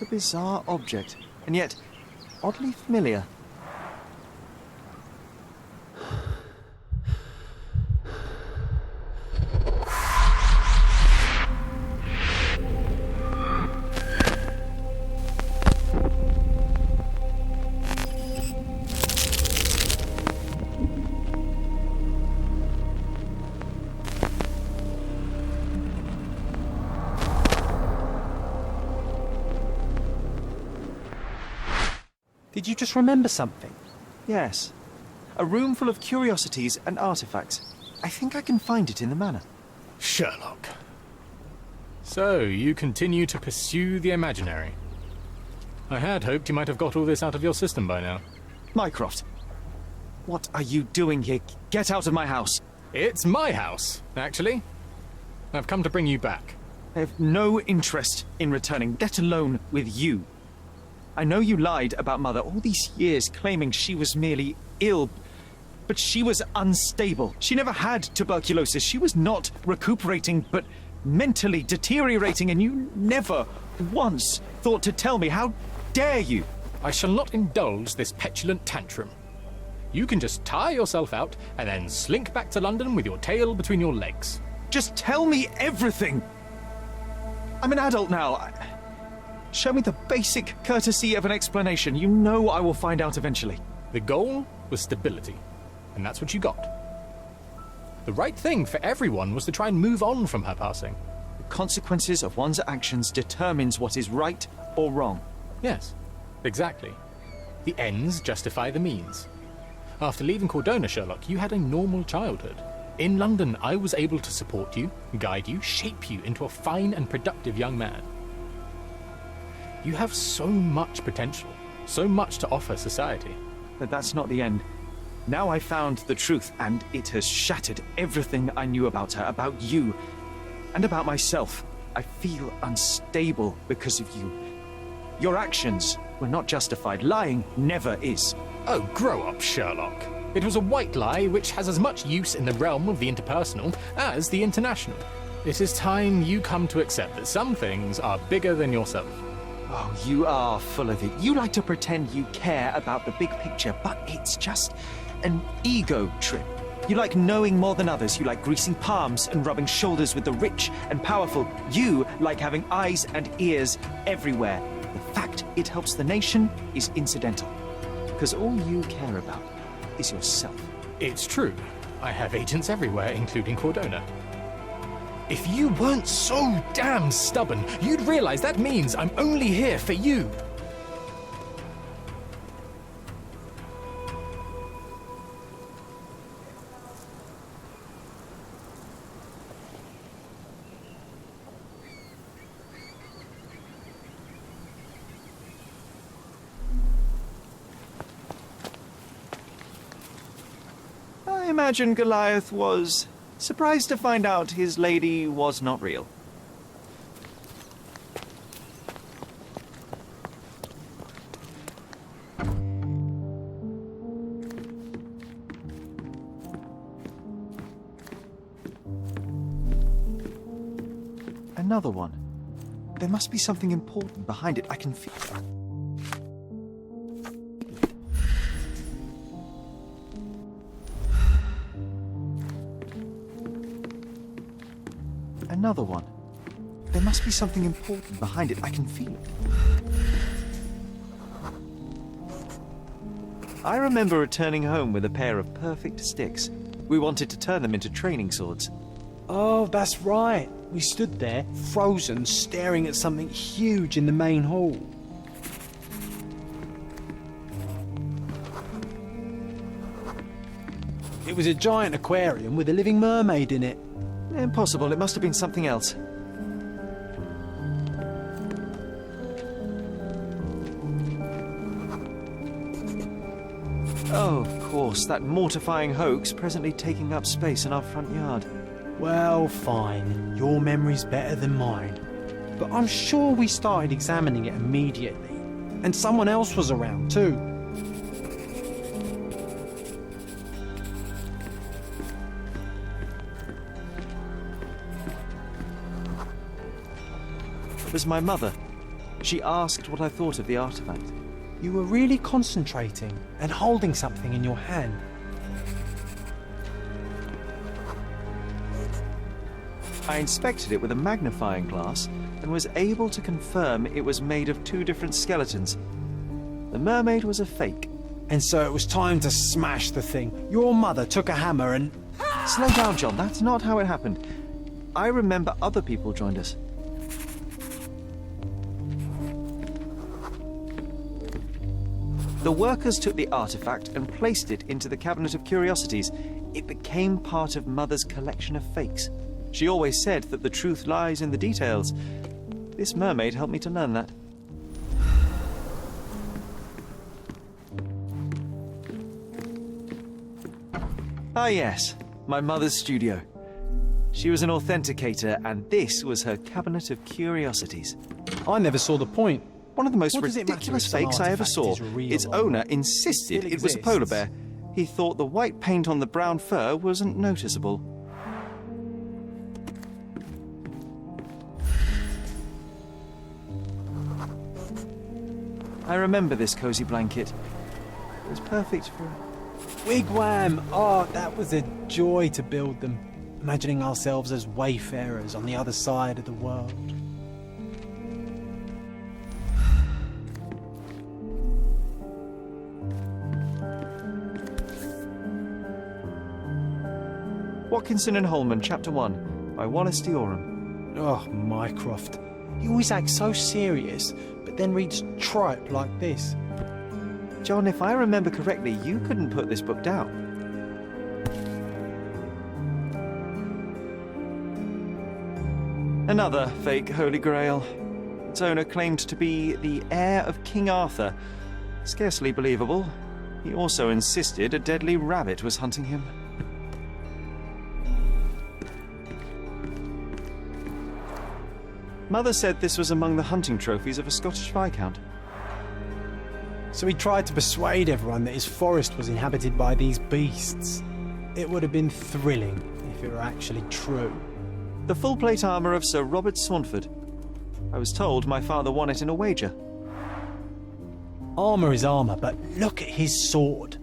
What a bizarre object, and yet oddly familiar. Did you just remember something? Yes. A room full of curiosities and artifacts. I think I can find it in the manor. Sherlock. So, you continue to pursue the imaginary. I had hoped you might have got all this out of your system by now. Mycroft, what are you doing here? Get out of my house. It's my house, actually. I've come to bring you back. I have no interest in returning, let alone with you. I know you lied about Mother all these years, claiming she was merely ill, but she was unstable. She never had tuberculosis. She was not recuperating, but mentally deteriorating, and you never once thought to tell me. How dare you? I shall not indulge this petulant tantrum. You can just tire yourself out and then slink back to London with your tail between your legs. Just tell me everything. I'm an adult now. Show me the basic courtesy of an explanation. You know I will find out eventually. The goal was stability, and that's what you got. The right thing for everyone was to try and move on from her passing. The consequences of one's actions determines what is right or wrong. Yes, exactly. The ends justify the means. After leaving Cordona, Sherlock, you had a normal childhood. In London, I was able to support you, guide you, shape you into a fine and productive young man. You have so much potential, so much to offer society. But that's not the end. Now I found the truth, and it has shattered everything I knew about her, about you, and about myself. I feel unstable because of you. Your actions were not justified. Lying never is. Oh, grow up, Sherlock. It was a white lie which has as much use in the realm of the interpersonal as the international. It is time you come to accept that some things are bigger than yourself. Oh, you are full of it. You like to pretend you care about the big picture, but it's just an ego trip. You like knowing more than others. You like greasing palms and rubbing shoulders with the rich and powerful. You like having eyes and ears everywhere. The fact it helps the nation is incidental, because all you care about is yourself. It's true. I have agents everywhere, including Cordona. If you weren't so damn stubborn, you'd realize that means I'm only here for you. I imagine Goliath was surprised to find out his lady was not real. Another one. There must be something important behind it. I can feel it. Another one. There must be something important behind it. I can feel it. I remember returning home with a pair of perfect sticks. We wanted to turn them into training swords. Oh, that's right. We stood there, frozen, staring at something huge in the main hall. It was a giant aquarium with a living mermaid in it. Impossible. It must have been something else. Oh, of course, that mortifying hoax presently taking up space in our front yard. Well, fine. Your memory's better than mine. But I'm sure we started examining it immediately. And someone else was around, too. It was my mother. She asked what I thought of the artifact. You were really concentrating and holding something in your hand. I inspected it with a magnifying glass and was able to confirm it was made of two different skeletons. The mermaid was a fake. And so it was time to smash the thing. Your mother took a hammer and... Slow down, John. That's not how it happened. I remember other people joined us. The workers took the artifact and placed it into the Cabinet of Curiosities. It became part of Mother's collection of fakes. She always said that the truth lies in the details. This mermaid helped me to learn that. Ah yes, my mother's studio. She was an authenticator, and this was her Cabinet of Curiosities. I never saw the point. One of the most What does it matter ridiculous if some fakes I ever artifact saw. is real Its or owner not? insisted Still it was a polar exists. bear. He thought the white paint on the brown fur wasn't noticeable. I remember this cozy blanket. It was perfect for... Wigwam! Oh, that was a joy to build them. Imagining ourselves as wayfarers on the other side of the world. Watkinson and Holman, Chapter One, by Wallace Dioram. Oh, Mycroft. He always acts so serious, but then reads tripe like this. John, if I remember correctly, you couldn't put this book down. Another fake Holy Grail. Its owner claimed to be the heir of King Arthur. Scarcely believable. He also insisted a deadly rabbit was hunting him. Mother said this was among the hunting trophies of a Scottish Viscount. So he tried to persuade everyone that his forest was inhabited by these beasts. It would have been thrilling if it were actually true. The full plate armour of Sir Robert Swanford. I was told my father won it in a wager. Armour is armour, but look at his sword.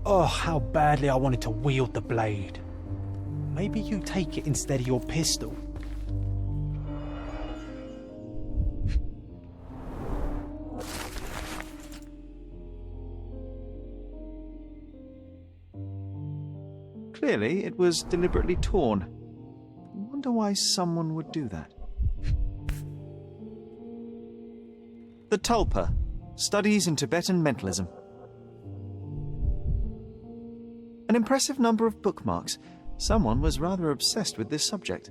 Oh, how badly I wanted to wield the blade. Maybe you take it instead of your pistol. Clearly, it was deliberately torn. I wonder why someone would do that. The Tulpa, Studies in Tibetan Mentalism. An impressive number of bookmarks. Someone was rather obsessed with this subject.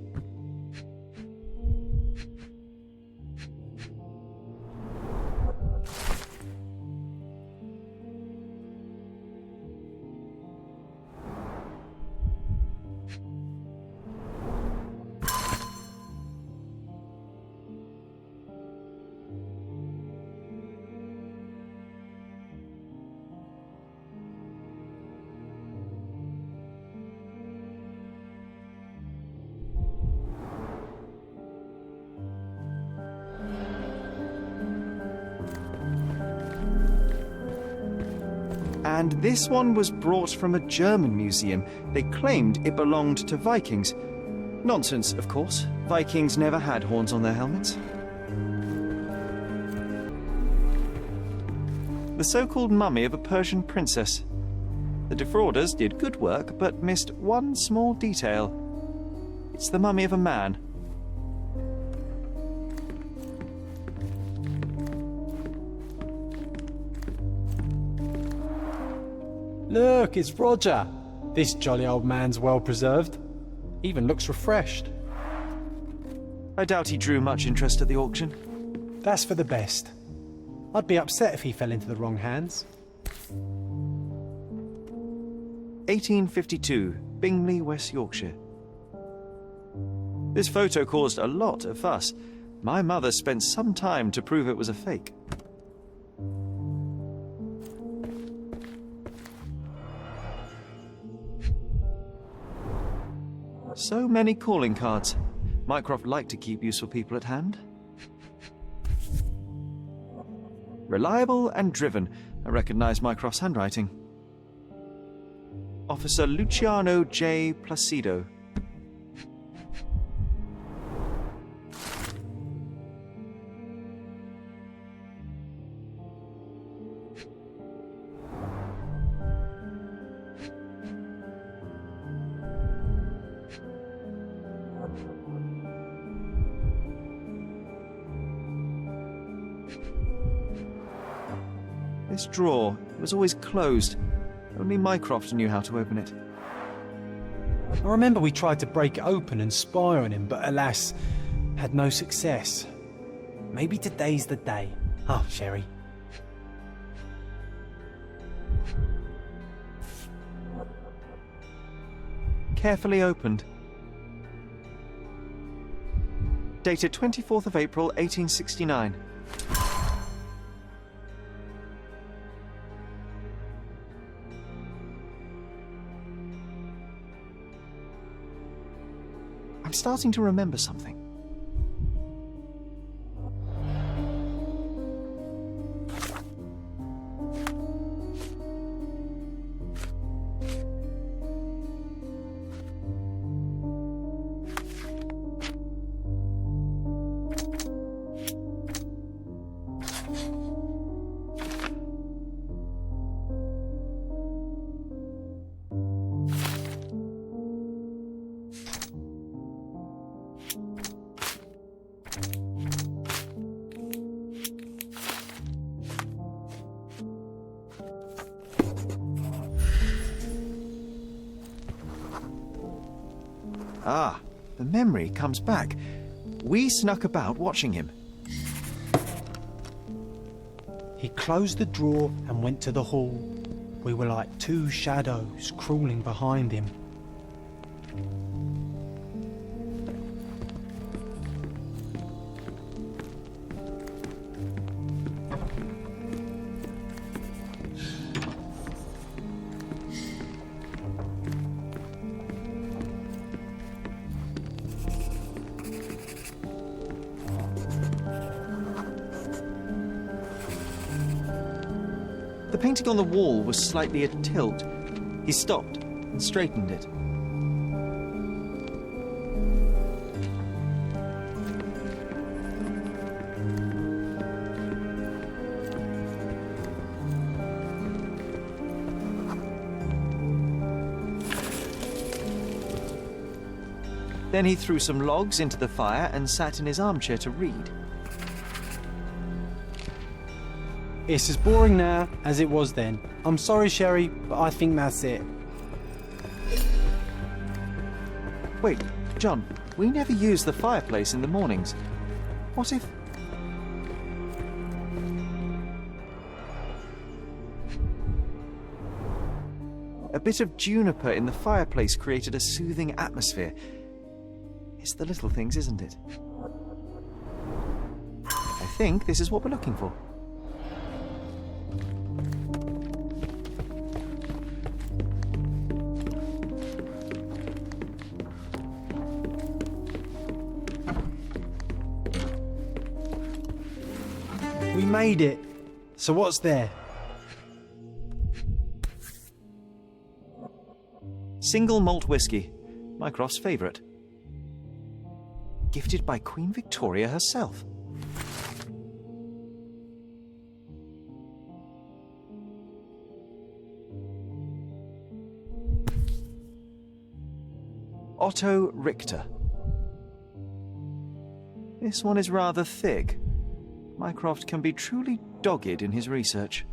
And this one was brought from a German museum. They claimed it belonged to Vikings. Nonsense, of course. Vikings never had horns on their helmets. The so-called mummy of a Persian princess. The defrauders did good work, but missed one small detail. It's the mummy of a man. Look, it's Roger. This jolly old man's well preserved. Even looks refreshed. I doubt he drew much interest at the auction. That's for the best. I'd be upset if he fell into the wrong hands. 1852, Bingley, West Yorkshire. This photo caused a lot of fuss. My mother spent some time to prove it was a fake. So many calling cards. Mycroft liked to keep useful people at hand. Reliable and driven. I recognize Mycroft's handwriting. Officer Luciano J. Placido. This drawer was always closed. Only Mycroft knew how to open it. I remember we tried to break it open and spy on him, but alas, had no success. Maybe today's the day. Oh, Sherry. Carefully opened. Dated 24th of April, 1869. I'm starting to remember something. Ah, the memory comes back. We snuck about watching him. He closed the drawer and went to the hall. We were like two shadows crawling behind him. The painting on the wall was slightly at tilt. He stopped and straightened it. Then he threw some logs into the fire and sat in his armchair to read. It's as boring now as it was then. I'm sorry, Sherry, but I think that's it. Wait, John, we never use the fireplace in the mornings. What if... A bit of juniper in the fireplace created a soothing atmosphere. It's the little things, isn't it? I think this is what we're looking for. We made it. So what's there? Single malt whiskey, Mycroft's favourite. Gifted by Queen Victoria herself. Otto Richter. This one is rather thick. Mycroft can be truly dogged in his research.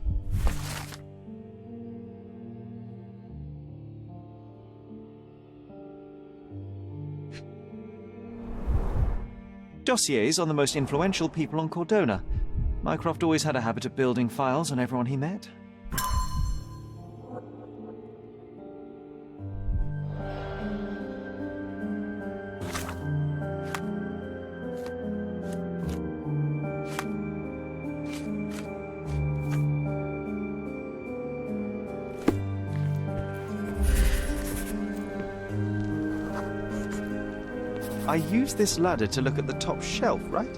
Dossiers on the most influential people on Cordona. Mycroft always had a habit of building files on everyone he met. I used this ladder to look at the top shelf, right?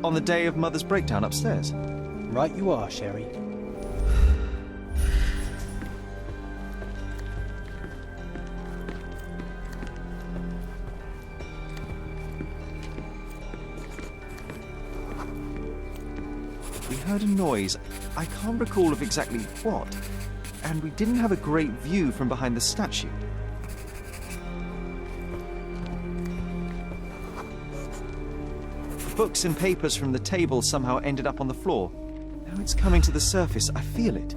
On the day of Mother's breakdown upstairs. Right you are, Sherry. We heard a noise. I can't recall of exactly what. And we didn't have a great view from behind the statue. Books and papers from the table somehow ended up on the floor. Now it's coming to the surface. I feel it.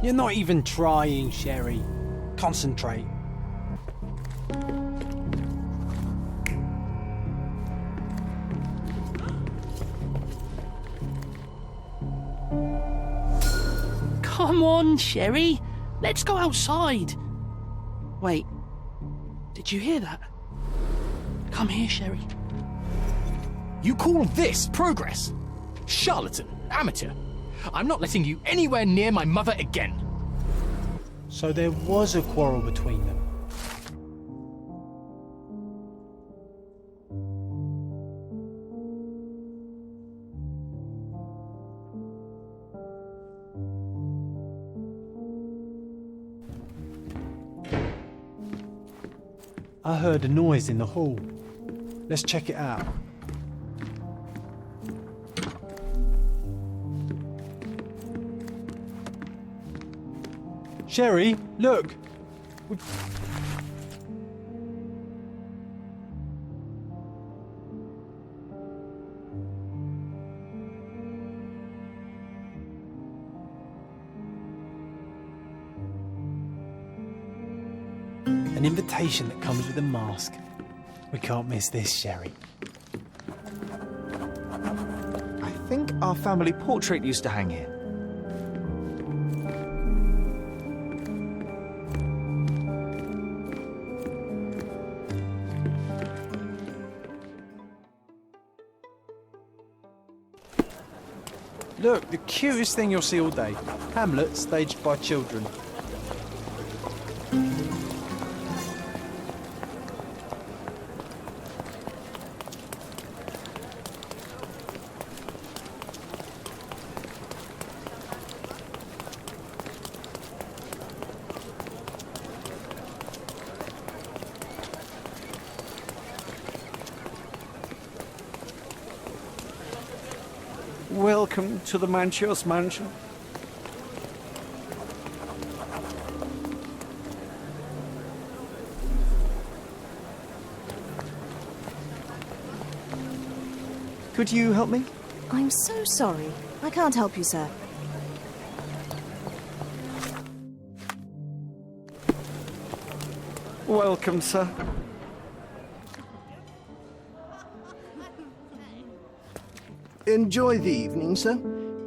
You're not even trying, Sherry. Concentrate. Come on, Sherry. Let's go outside. Wait. Did you hear that? Come here, Sherry. You call this progress? Charlatan, amateur. I'm not letting you anywhere near my mother again. So there was a quarrel between them. I heard a noise in the hall. Let's check it out. Sherry, look! An invitation that comes with a mask. We can't miss this, Sherry. I think our family portrait used to hang here. Look, the cutest thing you'll see all day. Hamlet staged by children. Welcome to the Manchios mansion. Could you help me? I'm so sorry. I can't help you, sir. Welcome, sir. Enjoy the evening, sir.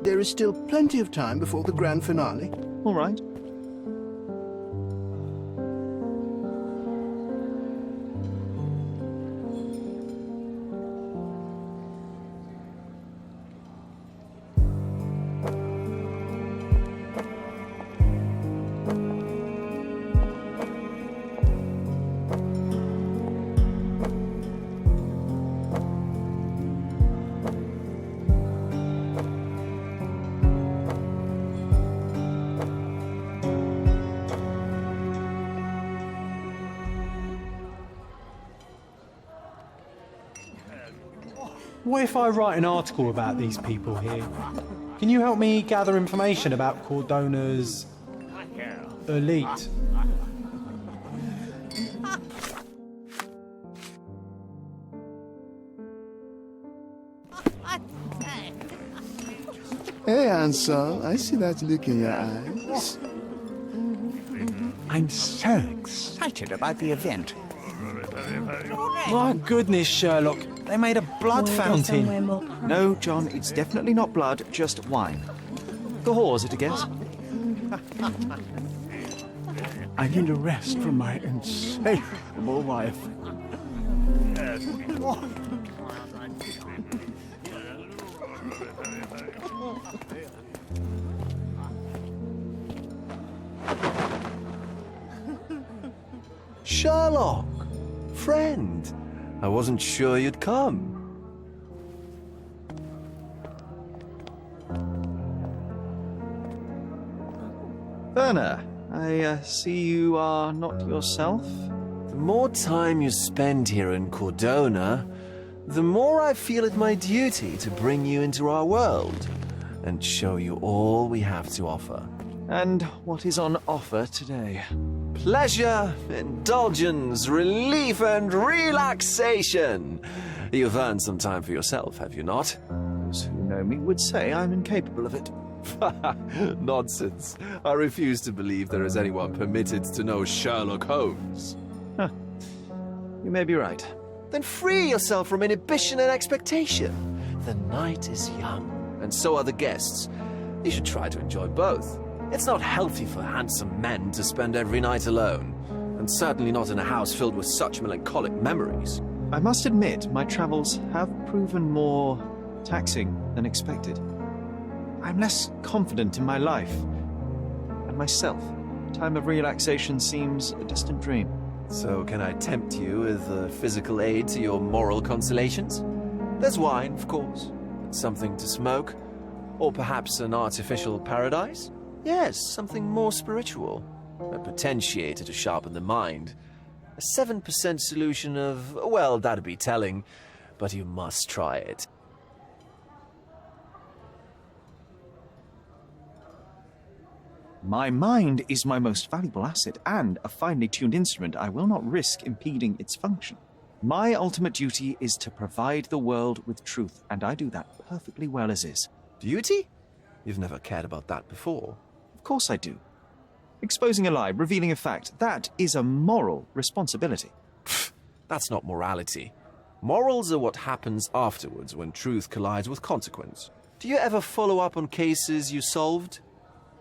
There is still plenty of time before the grand finale. All right. What if I write an article about these people here? Can you help me gather information about Cordona's elite? Hey, Ansel, I see that look in your eyes. I'm so excited about the event. My goodness, Sherlock. They made a blood fountain. No, John, it's definitely not blood, just wine. The whores, at a guess. I need a rest from my insatiable wife. Sherlock! Friend! I wasn't sure you'd come. Werner, I see you are not yourself. The more time you spend here in Cordona, the more I feel it my duty to bring you into our world and show you all we have to offer. And what is on offer today? Pleasure, indulgence, relief, and relaxation. You've earned some time for yourself, have you not? Those who know me would say I'm incapable of it. Nonsense. I refuse to believe there is anyone permitted to know Sherlock Holmes. You may be right. Then free yourself from inhibition and expectation. The night is young, and so are the guests. You should try to enjoy both. It's not healthy for handsome men to spend every night alone, and certainly not in a house filled with such melancholic memories. I must admit, my travels have proven more taxing than expected. I'm less confident in my life and myself. Time of relaxation seems a distant dream. So can I tempt you with a physical aid to your moral consolations? There's wine, of course, and something to smoke, or perhaps an artificial paradise? Yes, something more spiritual, a potentiator to sharpen the mind. A 7% solution of, well, that'd be telling, but you must try it. My mind is my most valuable asset, and a finely tuned instrument I will not risk impeding its function. My ultimate duty is to provide the world with truth, and I do that perfectly well as is. Duty? You've never cared about that before. Of course I do. Exposing a lie, revealing a fact, that is a moral responsibility. That's not morality. Morals are what happens afterwards when truth collides with consequence. Do you ever follow up on cases you solved?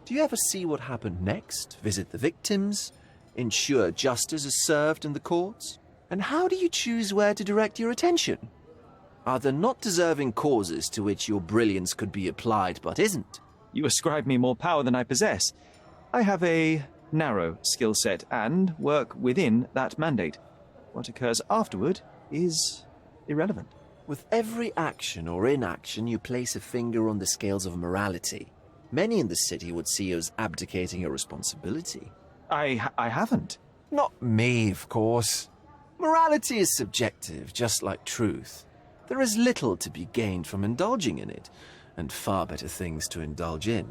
Do you ever see what happened next, visit the victims, ensure justice is served in the courts? And how do you choose where to direct your attention? Are there not deserving causes to which your brilliance could be applied but isn't? You ascribe me more power than I possess. I have a narrow skill set and work within that mandate. What occurs afterward is irrelevant. With every action or inaction, you place a finger on the scales of morality. Many in the city would see you as abdicating your responsibility. I haven't. Not me, of course. Morality is subjective, just like truth. There is little to be gained from indulging in it, and far better things to indulge in.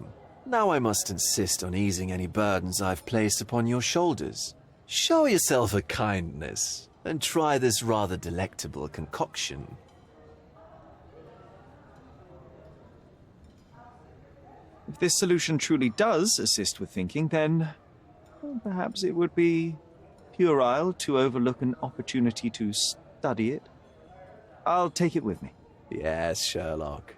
Now I must insist on easing any burdens I've placed upon your shoulders. Show yourself a kindness, and try this rather delectable concoction. If this solution truly does assist with thinking, then perhaps it would be puerile to overlook an opportunity to study it. I'll take it with me. Yes, Sherlock.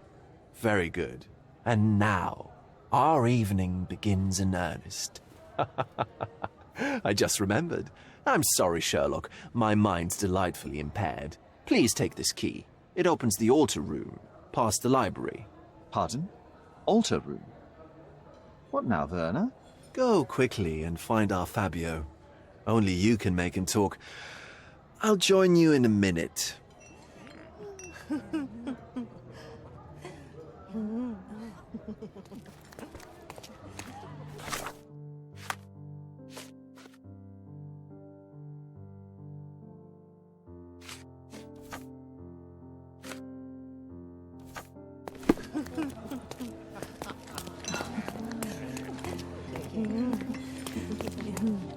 Very good. And now, our evening begins in earnest. I just remembered. I'm sorry, Sherlock. My mind's delightfully impaired. Please take this key. It opens the altar room, past the library. Pardon? Altar room? What now, Werner? Go quickly and find our Fabio. Only you can make him talk. I'll join you in a minute.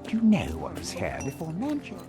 Do you know what was here before Manchios?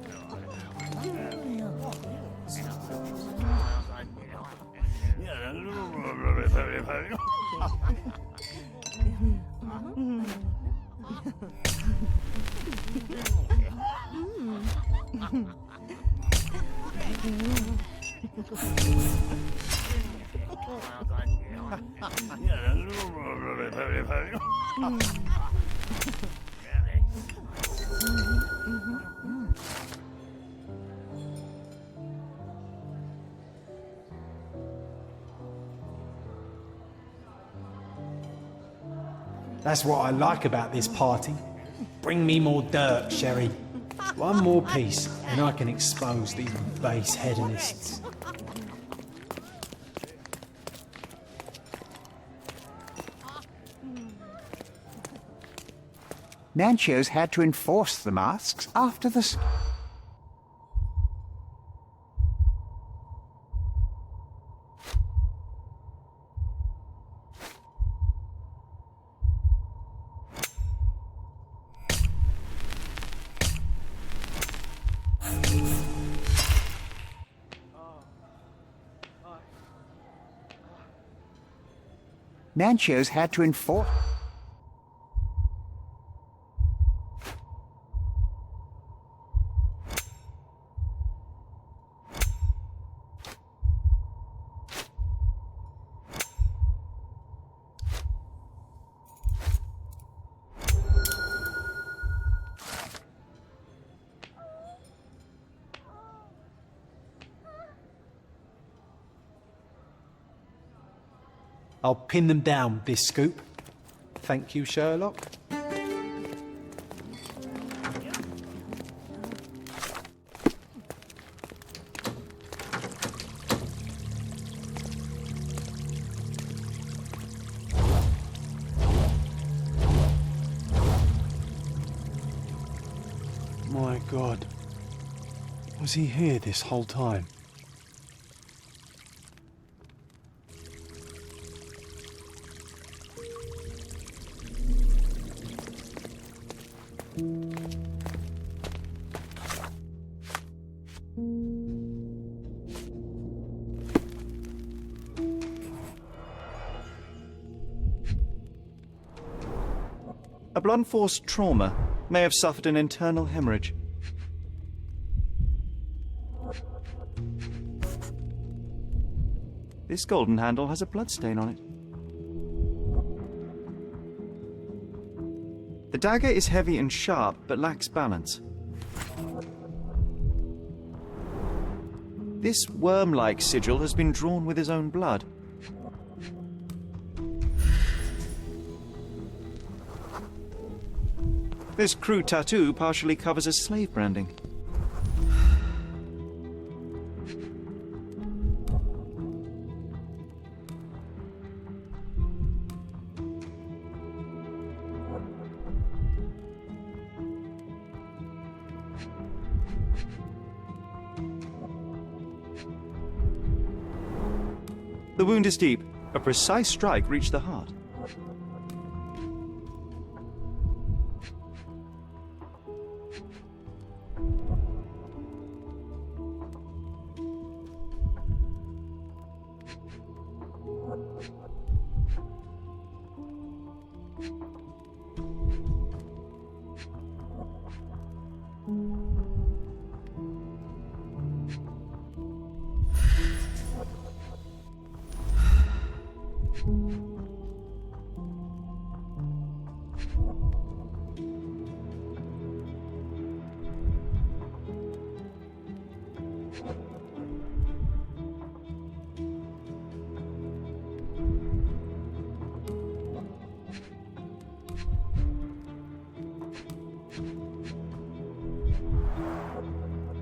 That's what I like about this party. Bring me more dirt, Sherry. One more piece, and I can expose these base hedonists. Manchios had to enforce the masks after the... Manchios had to enforce... I'll pin them down with this scoop. Thank you, Sherlock. My God. Was he here this whole time? A blunt force trauma may have suffered an internal hemorrhage. This golden handle has a bloodstain on it. The dagger is heavy and sharp, but lacks balance. This worm-like sigil has been drawn with his own blood. This crude tattoo partially covers his slave branding. The wound is deep. A precise strike reached the heart.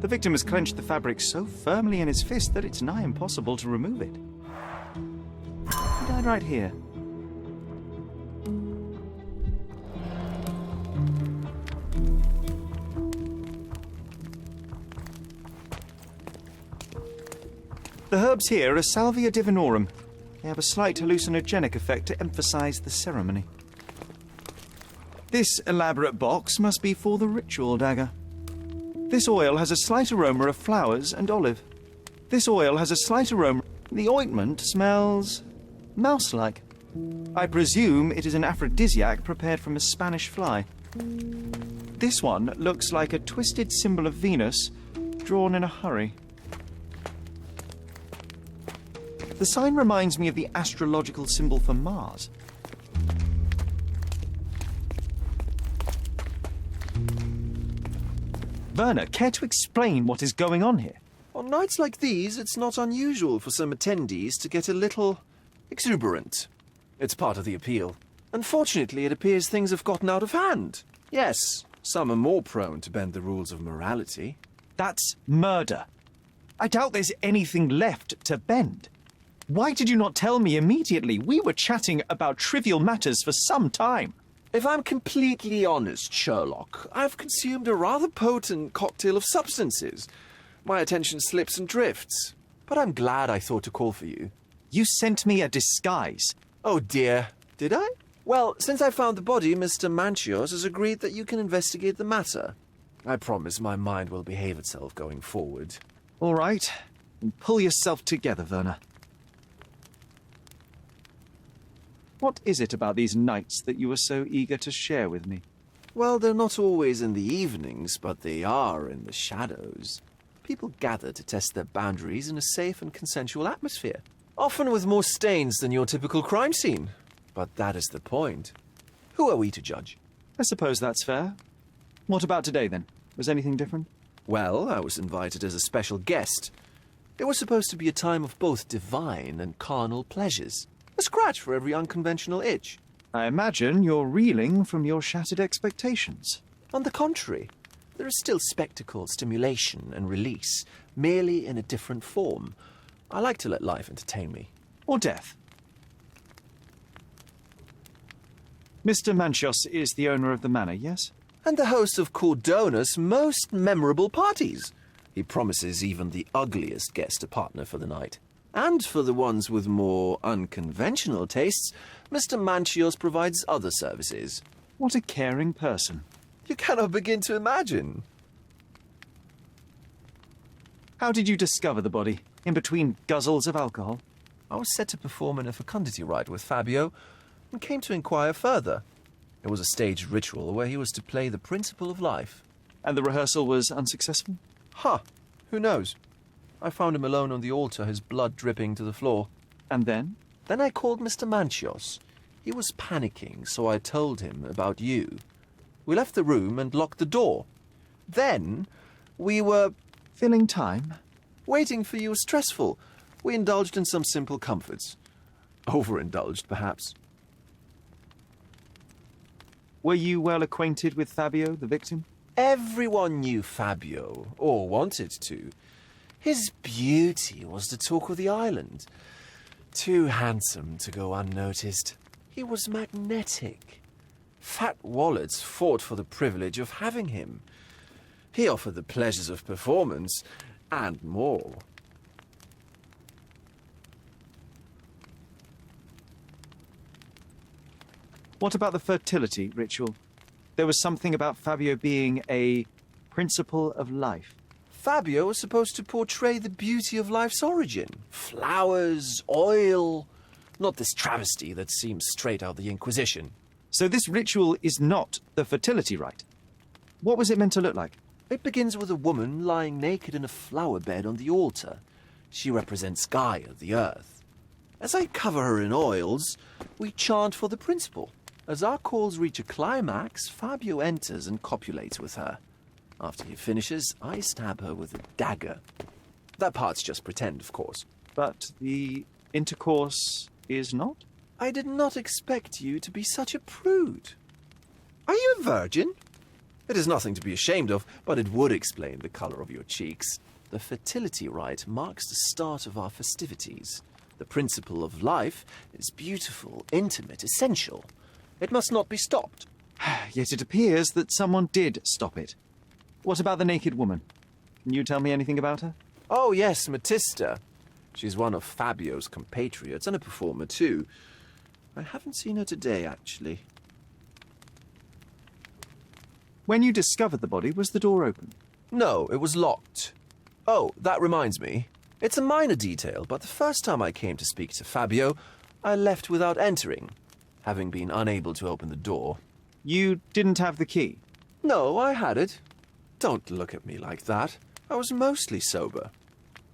The victim has clenched the fabric so firmly in his fist that it's nigh impossible to remove it. He died right here. The herbs here are Salvia divinorum. They have a slight hallucinogenic effect to emphasize the ceremony. This elaborate box must be for the ritual dagger. This oil has a slight aroma of flowers and olive. This oil has a slight aroma... The ointment smells... mouse-like. I presume it is an aphrodisiac prepared from a Spanish fly. This one looks like a twisted symbol of Venus, drawn in a hurry. The sign reminds me of the astrological symbol for Mars. Werner, care to explain what is going on here? On nights like these, it's not unusual for some attendees to get a little exuberant. It's part of the appeal. Unfortunately, it appears things have gotten out of hand. Yes, some are more prone to bend the rules of morality. That's murder. I doubt there's anything left to bend. Why did you not tell me immediately? We were chatting about trivial matters for some time. If I'm completely honest, Sherlock, I've consumed a rather potent cocktail of substances. My attention slips and drifts. But I'm glad I thought to call for you. You sent me a disguise. Oh dear, did I? Well, since I found the body, Mr. Manchios has agreed that you can investigate the matter. I promise my mind will behave itself going forward. All right. Then pull yourself together, Werner. What is it about these nights that you were so eager to share with me? Well, they're not always in the evenings, but they are in the shadows. People gather to test their boundaries in a safe and consensual atmosphere, often with more stains than your typical crime scene. But that is the point. Who are we to judge? I suppose that's fair. What about today, then? Was anything different? Well, I was invited as a special guest. It was supposed to be a time of both divine and carnal pleasures. A scratch for every unconventional itch. I imagine you're reeling from your shattered expectations. On the contrary, there is still spectacle, stimulation, and release, merely in a different form. I like to let life entertain me. Or death. Mr. Manchios is the owner of the manor, yes? And the host of Cordona's most memorable parties. He promises even the ugliest guest a partner for the night. And for the ones with more unconventional tastes, Mr. Manchios provides other services. What a caring person. You cannot begin to imagine. How did you discover the body? In between guzzles of alcohol? I was set to perform in a fecundity rite with Fabio and came to inquire further. It was a staged ritual where he was to play the principle of life. And the rehearsal was unsuccessful? Who knows? I found him alone on the altar, his blood dripping to the floor. And then? Then I called Mr. Manchios. He was panicking, so I told him about you. We left the room and locked the door. Then we were... Filling time? Waiting for you was stressful. We indulged in some simple comforts. Overindulged, perhaps. Were you well acquainted with Fabio, the victim? Everyone knew Fabio, or wanted to. His beauty was the talk of the island. Too handsome to go unnoticed. He was magnetic. Fat wallets fought for the privilege of having him. He offered the pleasures of performance, and more. What about the fertility ritual? There was something about Fabio being a principle of life. Fabio was supposed to portray the beauty of life's origin. Flowers, oil. Not this travesty that seems straight out of the Inquisition. So this ritual is not the fertility rite. What was it meant to look like? It begins with a woman lying naked in a flower bed on the altar. She represents Gaia, the earth. As I cover her in oils, we chant for the principle. As our calls reach a climax, Fabio enters and copulates with her. After he finishes, I stab her with a dagger. That part's just pretend, of course. But the intercourse is not? I did not expect you to be such a prude. Are you a virgin? It is nothing to be ashamed of, but it would explain the color of your cheeks. The fertility rite marks the start of our festivities. The principle of life is beautiful, intimate, essential. It must not be stopped. Yet it appears that someone did stop it. What about the naked woman? Can you tell me anything about her? Oh, yes, Matista. She's one of Fabio's compatriots and a performer, too. I haven't seen her today, actually. When you discovered the body, was the door open? No, it was locked. Oh, that reminds me. It's a minor detail, but the first time I came to speak to Fabio, I left without entering, having been unable to open the door. You didn't have the key? No, I had it. Don't look at me like that. I was mostly sober.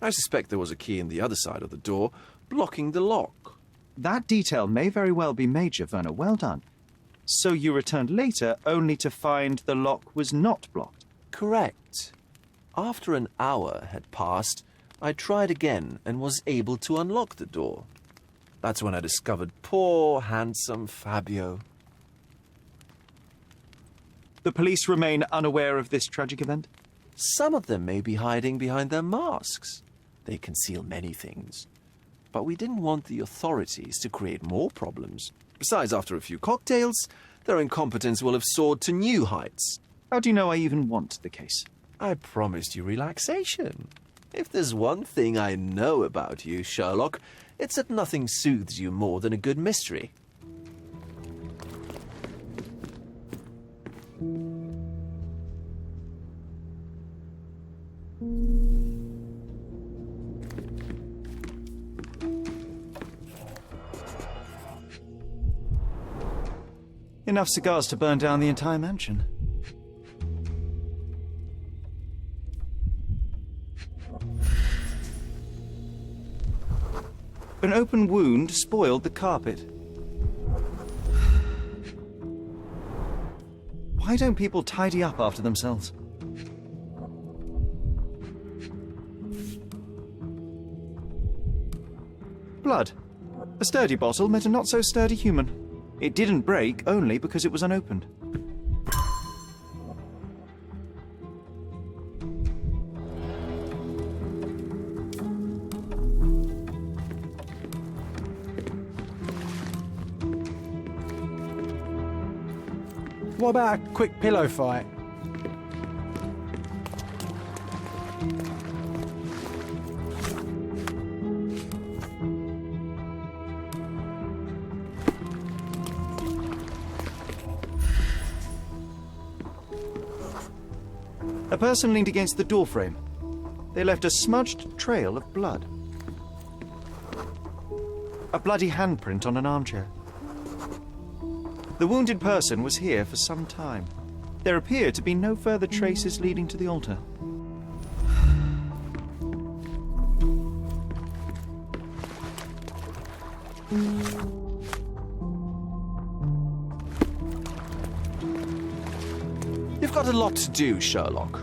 I suspect there was a key in the other side of the door, blocking the lock. That detail may very well be major, Werner. Well done. So you returned later only to find the lock was not blocked? Correct. After an hour had passed, I tried again and was able to unlock the door. That's when I discovered poor, handsome Fabio. The police remain unaware of this tragic event? Some of them may be hiding behind their masks. They conceal many things. But we didn't want the authorities to create more problems. Besides, after a few cocktails, their incompetence will have soared to new heights. How do you know I even want the case? I promised you relaxation. If there's one thing I know about you, Sherlock, it's that nothing soothes you more than a good mystery. Enough cigars to burn down the entire mansion. An open wound spoiled the carpet. Why don't people tidy up after themselves? Blood. A sturdy bottle met a not-so-sturdy human. It didn't break only because it was unopened. What about a quick pillow fight? A person leaned against the doorframe. They left a smudged trail of blood. A bloody handprint on an armchair. The wounded person was here for some time. There appear to be no further traces leading to the altar. You've got a lot to do, Sherlock.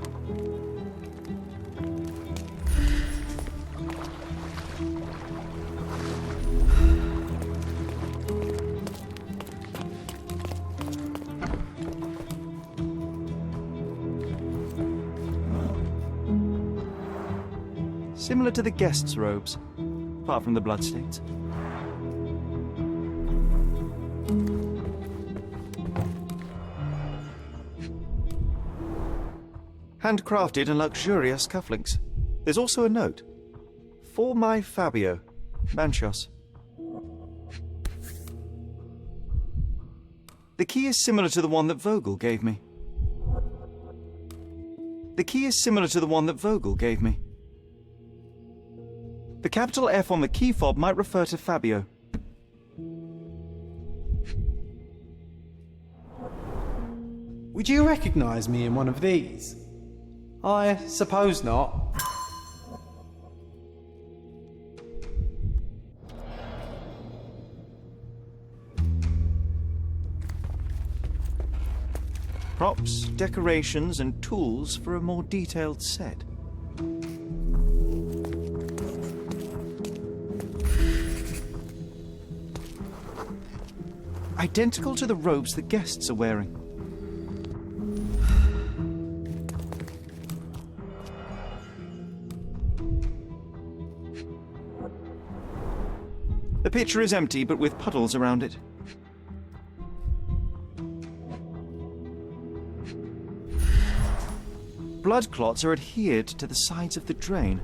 Similar to the guests' robes, apart from the bloodstains. Handcrafted and luxurious cufflinks. There's also a note. For my Fabio, Manchios. The key is similar to the one that Vogel gave me. The key is similar to the one that Vogel gave me. The capital F on the key fob might refer to Fabio. Would you recognise me in one of these? I suppose not. Props, decorations, and tools for a more detailed set. Identical to the robes the guests are wearing. The pitcher is empty, but with puddles around it. Blood clots are adhered to the sides of the drain.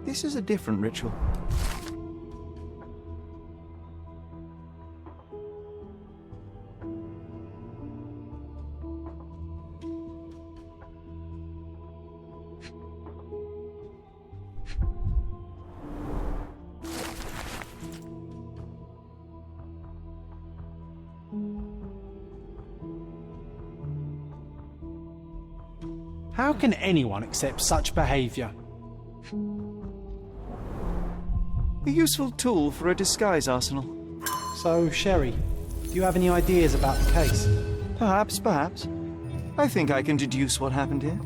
This is a different ritual. How can anyone accept such behaviour? A useful tool for a disguise arsenal. So, Sherry, do you have any ideas about the case? Perhaps. I think I can deduce what happened here.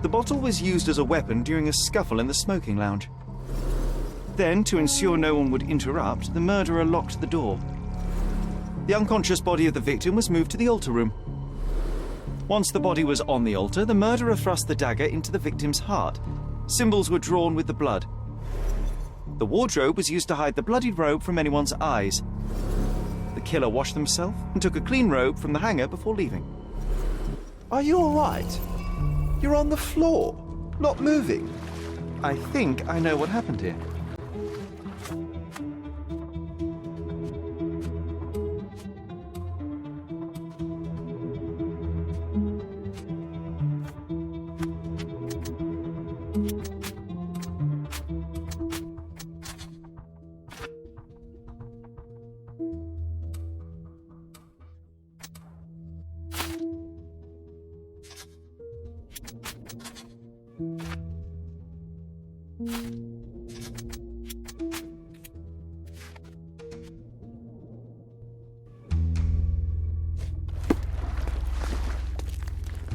The bottle was used as a weapon during a scuffle in the smoking lounge. Then, to ensure no one would interrupt, the murderer locked the door. The unconscious body of the victim was moved to the altar room. Once the body was on the altar, the murderer thrust the dagger into the victim's heart. Symbols were drawn with the blood. The wardrobe was used to hide the bloodied robe from anyone's eyes. The killer washed himself and took a clean robe from the hanger before leaving. Are you all right? You're on the floor, not moving. I think I know what happened here.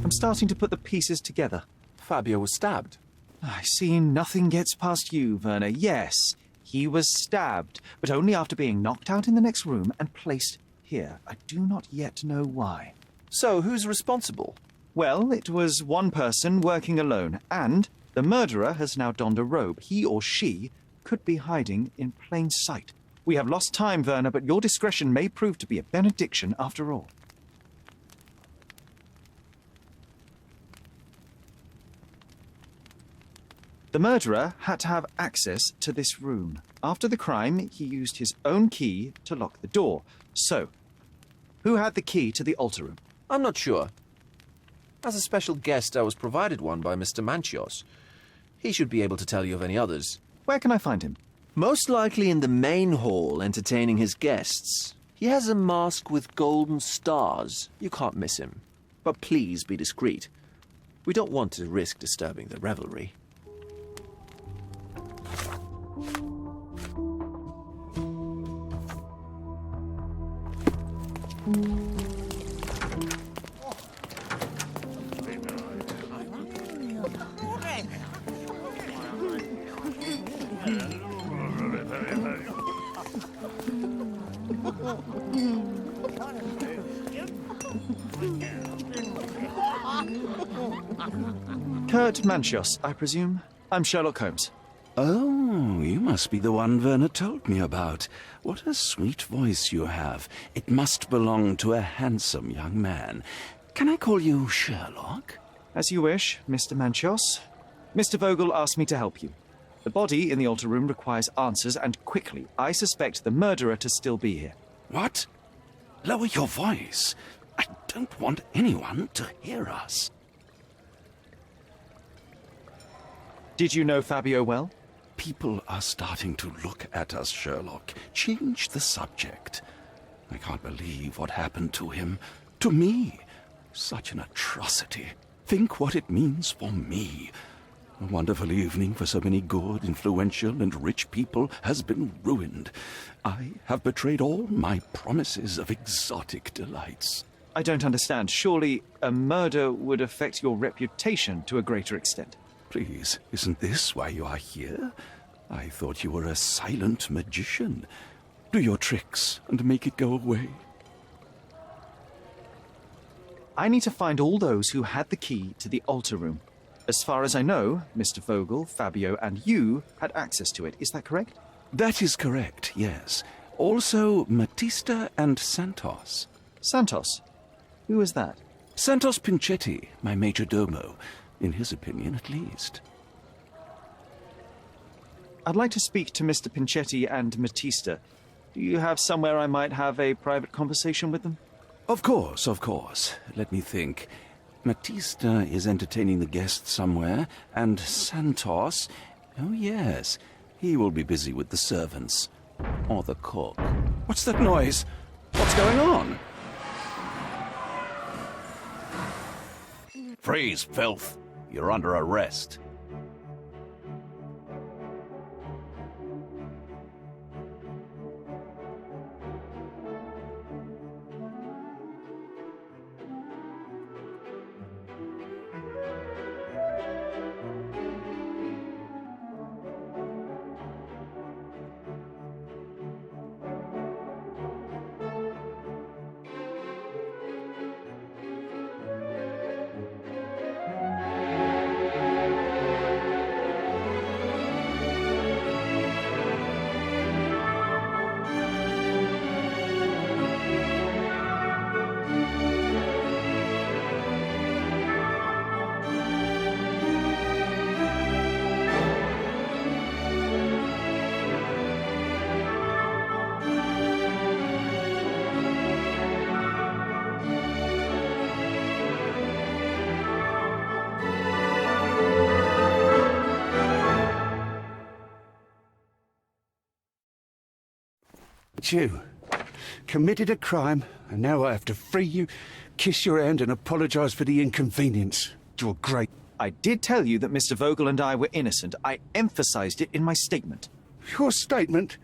I'm starting to put the pieces together. Fabio was stabbed. I see nothing gets past you, Werner. Yes, he was stabbed, but only after being knocked out in the next room and placed here. I do not yet know why. So, who's responsible? Well, it was one person working alone, and the murderer has now donned a robe. He or she could be hiding in plain sight. We have lost time, Werner, but your discretion may prove to be a benediction after all. The murderer had to have access to this room. After the crime, he used his own key to lock the door. So, who had the key to the altar room? I'm not sure. As a special guest, I was provided one by Mr. Manchios. He should be able to tell you of any others. Where can I find him? Most likely in the main hall, entertaining his guests. He has a mask with golden stars. You can't miss him. But please be discreet. We don't want to risk disturbing the revelry. Kurt Manchios, I presume. I'm Sherlock Holmes. Oh, you must be the one Werner told me about. What a sweet voice you have. It must belong to a handsome young man. Can I call you Sherlock? As you wish, Mr. Manchios. Mr. Vogel asked me to help you. The body in the altar room requires answers, and quickly. I suspect the murderer to still be here. What? Lower your voice. I don't want anyone to hear us. Did you know Fabio well? People are starting to look at us, Sherlock. Change the subject. I can't believe what happened to him. To me. Such an atrocity. Think what it means for me. A wonderful evening for so many good, influential, and rich people has been ruined. I have betrayed all my promises of exotic delights. I don't understand. Surely a murder would affect your reputation to a greater extent. Please, isn't this why you are here? I thought you were a silent magician. Do your tricks and make it go away. I need to find all those who had the key to the altar room. As far as I know, Mr. Vogel, Fabio, and you had access to it. Is that correct? That is correct, yes. Also, Matista and Santos. Santos? Who is that? Santos Pinchetti, my major domo. In his opinion, at least. I'd like to speak to Mr. Pinchetti and Matista. Do you have somewhere I might have a private conversation with them? Of course, of course. Let me think. Matista is entertaining the guests somewhere, and Santos... Oh, yes. He will be busy with the servants. Or the cook. What's that noise? What's going on? Freeze, filth. You're under arrest. It's you. Committed a crime, and now I have to free you, kiss your hand, and apologise for the inconvenience. You're great. I did tell you that Mr. Vogel and I were innocent. I emphasized it in my statement. Your statement?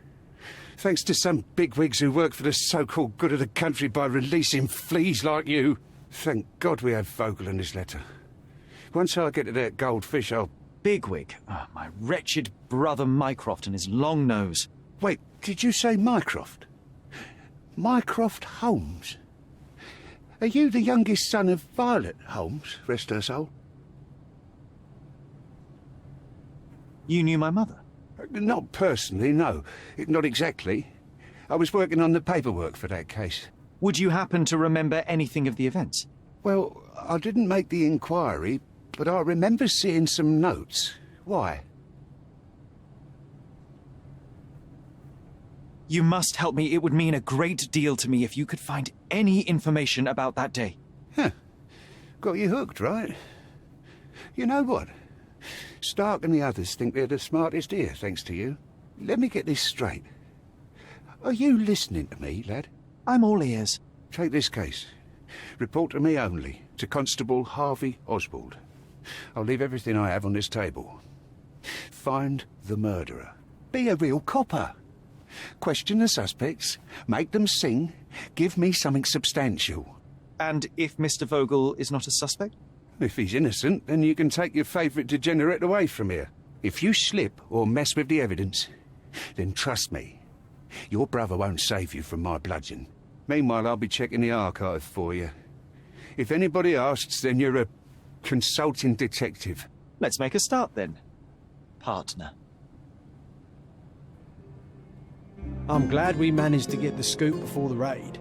Thanks to some bigwigs who work for the so-called good of the country by releasing fleas like you. Thank God we have Vogel in his letter. Once I get to that goldfish, I'll... Bigwig? Oh, my wretched brother Mycroft and his long nose. Wait, did you say Mycroft? Mycroft Holmes? Are you the youngest son of Violet Holmes, rest her soul? You knew my mother? Not personally, no. Not exactly. I was working on the paperwork for that case. Would you happen to remember anything of the events? Well, I didn't make the inquiry, but I remember seeing some notes. Why? You must help me. It would mean a great deal to me if you could find any information about that day. Huh. Got you hooked, right? You know what? Stark and the others think they're the smartest here, thanks to you. Let me get this straight. Are you listening to me, lad? I'm all ears. Take this case. Report to me only, to Constable Harvey Oswald. I'll leave everything I have on this table. Find the murderer. Be a real copper. Question the suspects, make them sing, give me something substantial. And if Mr. Vogel is not a suspect? If he's innocent, then you can take your favourite degenerate away from here. If you slip or mess with the evidence, then trust me, your brother won't save you from my bludgeon. Meanwhile, I'll be checking the archive for you. If anybody asks, then you're a consulting detective. Let's make a start then, partner. I'm glad we managed to get the scoop before the raid.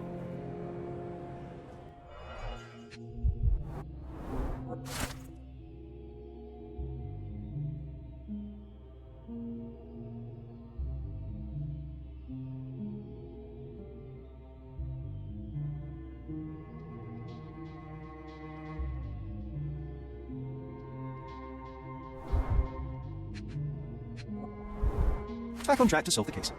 Back on track to solve the case.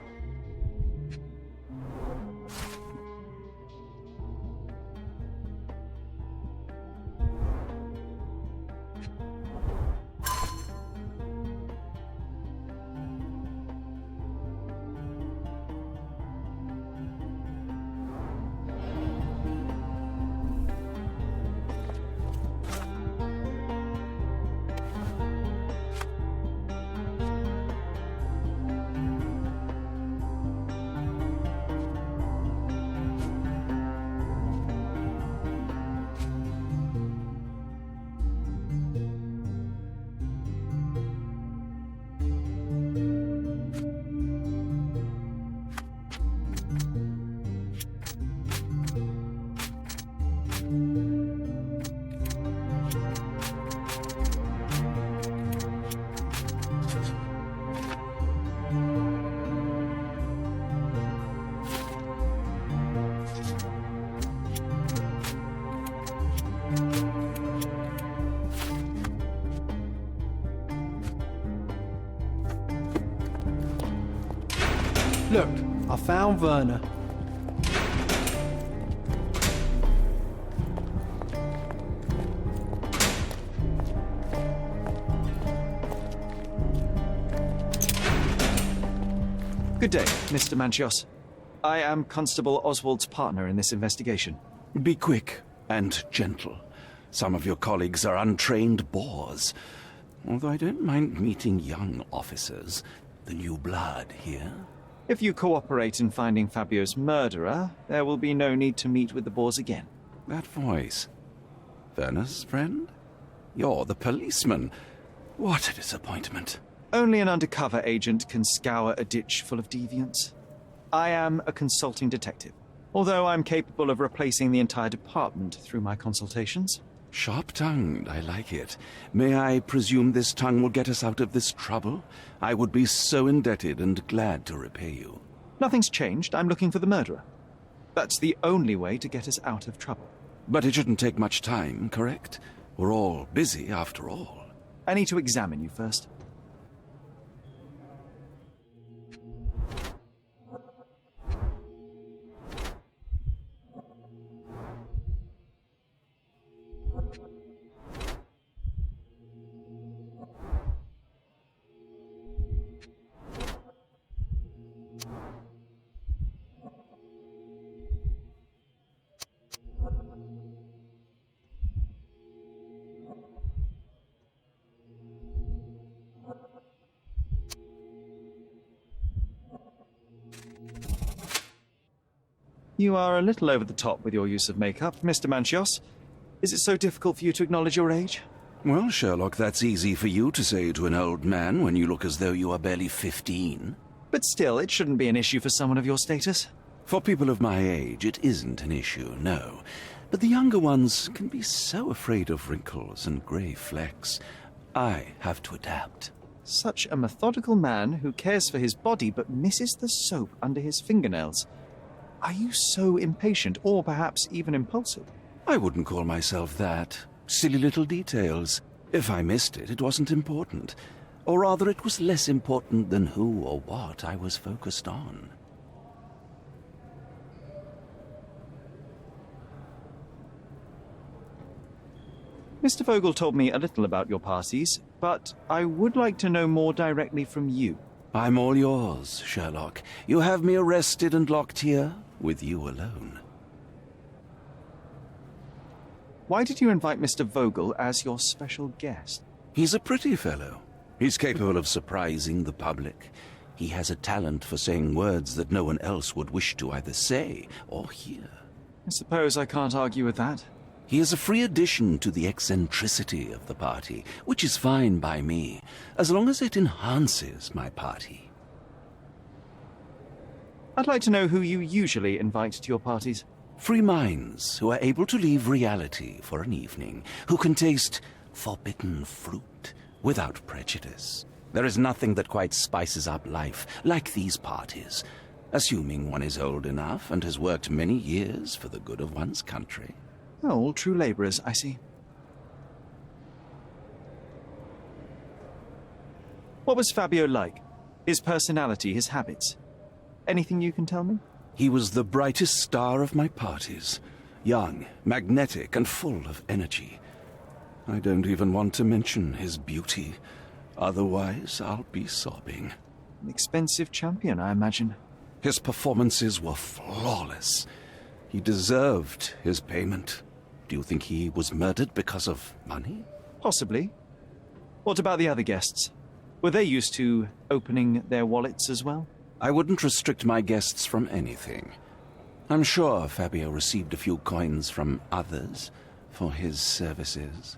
Look, I found Werner. Good day, Mr. Manchios. I am Constable Oswald's partner in this investigation. Be quick and gentle. Some of your colleagues are untrained boors. Although I don't mind meeting young officers. The new blood here. If you cooperate in finding Fabio's murderer, there will be no need to meet with the Boers again. That voice. Werner's friend? You're the policeman. What a disappointment. Only an undercover agent can scour a ditch full of deviants. I am a consulting detective, although I'm capable of replacing the entire department through my consultations. Sharp-tongued, I like it. May I presume this tongue will get us out of this trouble? I would be so indebted and glad to repay you. Nothing's changed. I'm looking for the murderer. That's the only way to get us out of trouble. But it shouldn't take much time, correct? We're all busy, after all. I need to examine you first. You are a little over the top with your use of makeup, Mr. Manchios. Is it so difficult for you to acknowledge your age? Well, Sherlock, that's easy for you to say to an old man when you look as though you are barely 15. But still, it shouldn't be an issue for someone of your status. For people of my age, it isn't an issue, no. But the younger ones can be so afraid of wrinkles and grey flecks. I have to adapt. Such a methodical man who cares for his body but misses the soap under his fingernails. Are you so impatient, or perhaps even impulsive? I wouldn't call myself that. Silly little details. If I missed it, it wasn't important. Or rather, it was less important than who or what I was focused on. Mr. Vogel told me a little about your parties, but I would like to know more directly from you. I'm all yours, Sherlock. You have me arrested and locked here, with you alone. Why did you invite Mr. Vogel as your special guest? He's a pretty fellow. He's capable of surprising the public. He has a talent for saying words that no one else would wish to either say or hear. I suppose I can't argue with that. He is a free addition to the eccentricity of the party, which is fine by me, as long as it enhances my party. I'd like to know who you usually invite to your parties. Free minds who are able to leave reality for an evening, who can taste forbidden fruit without prejudice. There is nothing that quite spices up life like these parties, assuming one is old enough and has worked many years for the good of one's country. Oh, all true labourers, I see. What was Fabio like? His personality, his habits. Anything you can tell me? He was the brightest star of my parties. Young, magnetic, and full of energy. I don't even want to mention his beauty. Otherwise, I'll be sobbing. An expensive champion, I imagine. His performances were flawless. He deserved his payment. Do you think he was murdered because of money? Possibly. What about the other guests? Were they used to opening their wallets as well? I wouldn't restrict my guests from anything. I'm sure Fabio received a few coins from others for his services.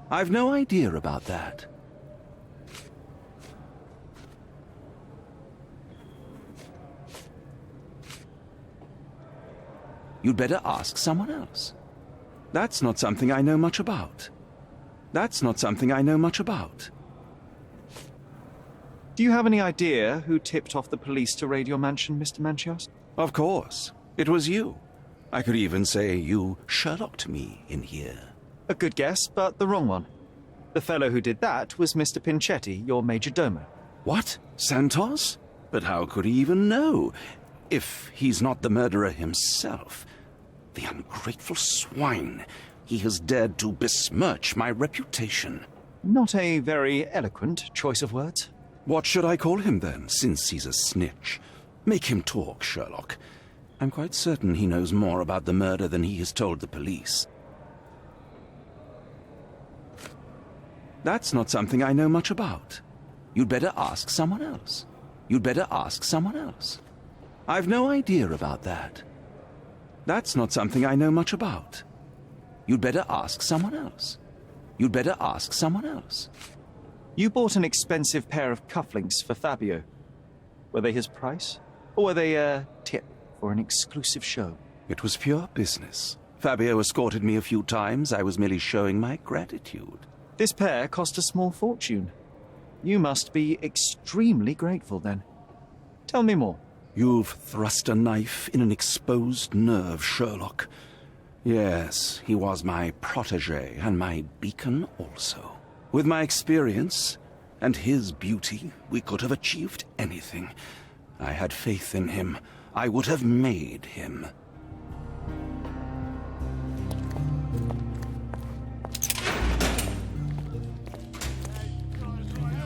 I've no idea about that. You'd better ask someone else. That's not something I know much about. That's not something I know much about. Do you have any idea who tipped off the police to raid your mansion, Mr. Manchios? Of course. It was you. I could even say you Sherlocked me in here. A good guess, but the wrong one. The fellow who did that was Mr. Pinchetti, your major domo. What? Santos? But how could he even know? If he's not the murderer himself. The ungrateful swine. He has dared to besmirch my reputation. Not a very eloquent choice of words. What should I call him then, since he's a snitch? Make him talk, Sherlock. I'm quite certain he knows more about the murder than he has told the police. That's not something I know much about. You'd better ask someone else. You'd better ask someone else. I've no idea about that. That's not something I know much about. You'd better ask someone else. You'd better ask someone else. You bought an expensive pair of cufflinks for Fabio. Were they his price? Or were they a tip for an exclusive show? It was pure business. Fabio escorted me a few times. I was merely showing my gratitude. This pair cost a small fortune. You must be extremely grateful then. Tell me more. You've thrust a knife in an exposed nerve, Sherlock. Yes, he was my protégé and my beacon also. With my experience and his beauty, we could have achieved anything. I had faith in him. I would have made him.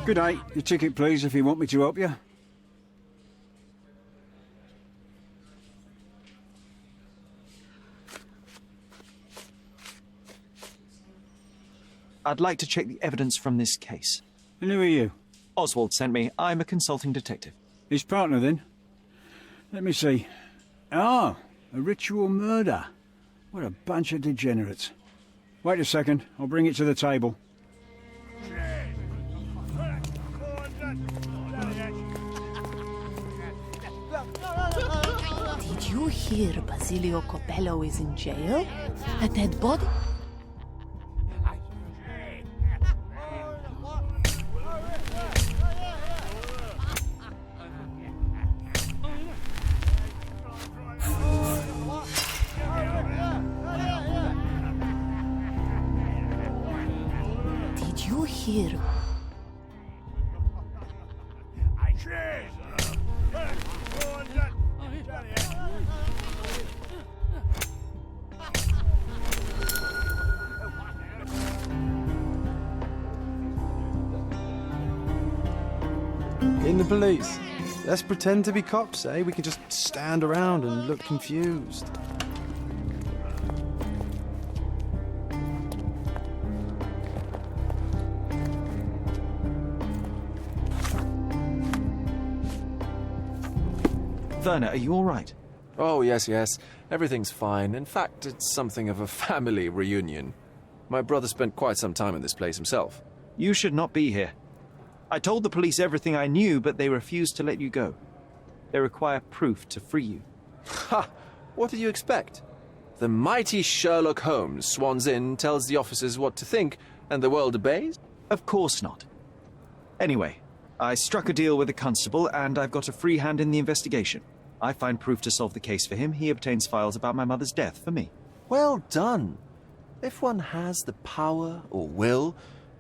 Good day. Your ticket, please, if you want me to help you. I'd like to check the evidence from this case. And who are you? Oswald sent me. I'm a consulting detective. His partner, then? Let me see. Ah, a ritual murder. What a bunch of degenerates. Wait a second. I'll bring it to the table. Did you hear Basilio Copello is in jail? A dead body? Did you hear? In the police. Let's pretend to be cops, eh? We can just stand around and look confused. Werner, are you all right? Oh, yes, yes. Everything's fine. In fact, it's something of a family reunion. My brother spent quite some time in this place himself. You should not be here. I told the police everything I knew, but they refused to let you go. They require proof to free you. Ha! What did you expect? The mighty Sherlock Holmes swans in, tells the officers what to think, and the world obeys? Of course not. Anyway, I struck a deal with the constable, and I've got a free hand in the investigation. I find proof to solve the case for him. He obtains files about my mother's death for me. Well done. If one has the power or will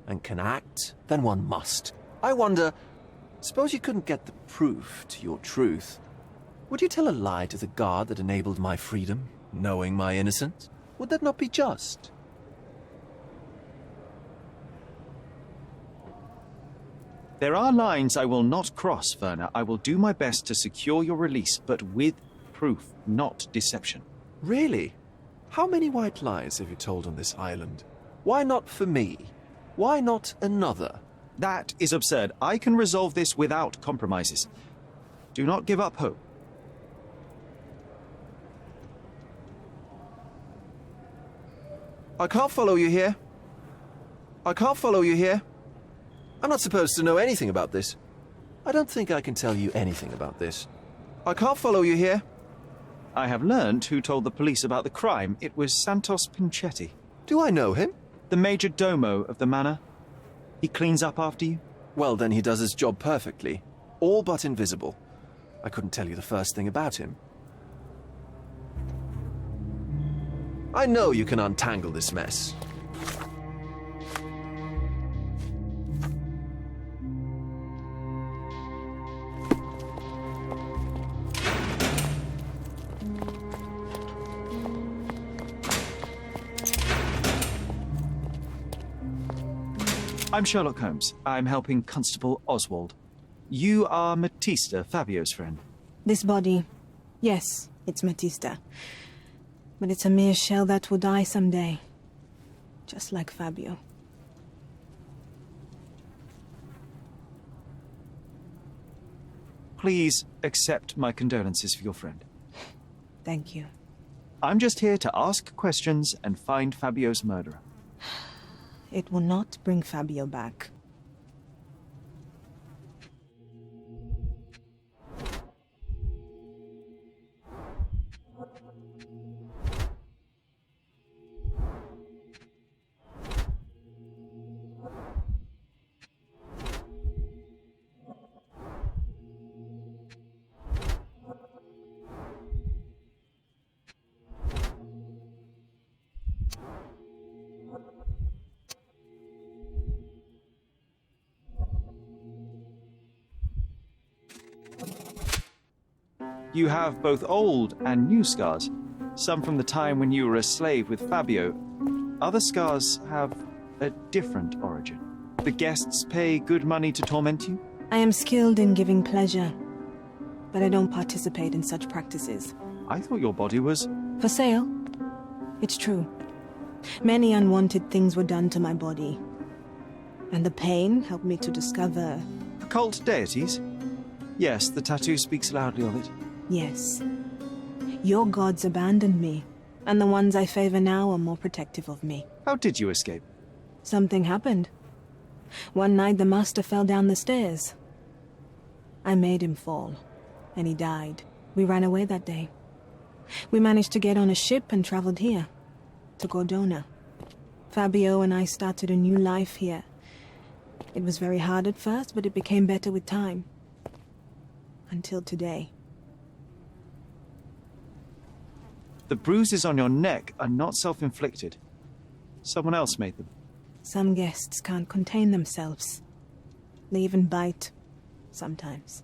and can act, then one must. I wonder, suppose you couldn't get the proof to your truth. Would you tell a lie to the guard that enabled my freedom, knowing my innocence? Would that not be just? There are lines I will not cross, Werner. I will do my best to secure your release, but with proof, not deception. Really? How many white lies have you told on this island? Why not for me? Why not another? That is absurd. I can resolve this without compromises. Do not give up hope. I can't follow you here. I can't follow you here. I'm not supposed to know anything about this. I don't think I can tell you anything about this. I can't follow you here. I have learned who told the police about the crime. It was Santos Pinchetti. Do I know him? The major domo of the manor. He cleans up after you? Well, then he does his job perfectly. All but invisible. I couldn't tell you the first thing about him. I know you can untangle this mess. I'm Sherlock Holmes. I'm helping Constable Oswald. You are Matista, Fabio's friend. This body, yes, it's Matista. But it's a mere shell that will die someday. Just like Fabio. Please accept my condolences for your friend. Thank you. I'm just here to ask questions and find Fabio's murderer. It will not bring Fabio back. You have both old and new scars. Some from the time when you were a slave with Fabio. Other scars have a different origin. The guests pay good money to torment you? I am skilled in giving pleasure, but I don't participate in such practices. I thought your body was... For sale? It's true. Many unwanted things were done to my body. And the pain helped me to discover... Occult deities? Yes, the tattoo speaks loudly of it. Yes. Your gods abandoned me, and the ones I favor now are more protective of me. How did you escape? Something happened. One night the master fell down the stairs. I made him fall, and he died. We ran away that day. We managed to get on a ship and traveled here, to Gordona. Fabio and I started a new life here. It was very hard at first, but it became better with time. Until today. The bruises on your neck are not self-inflicted. Someone else made them. Some guests can't contain themselves. They even bite, sometimes.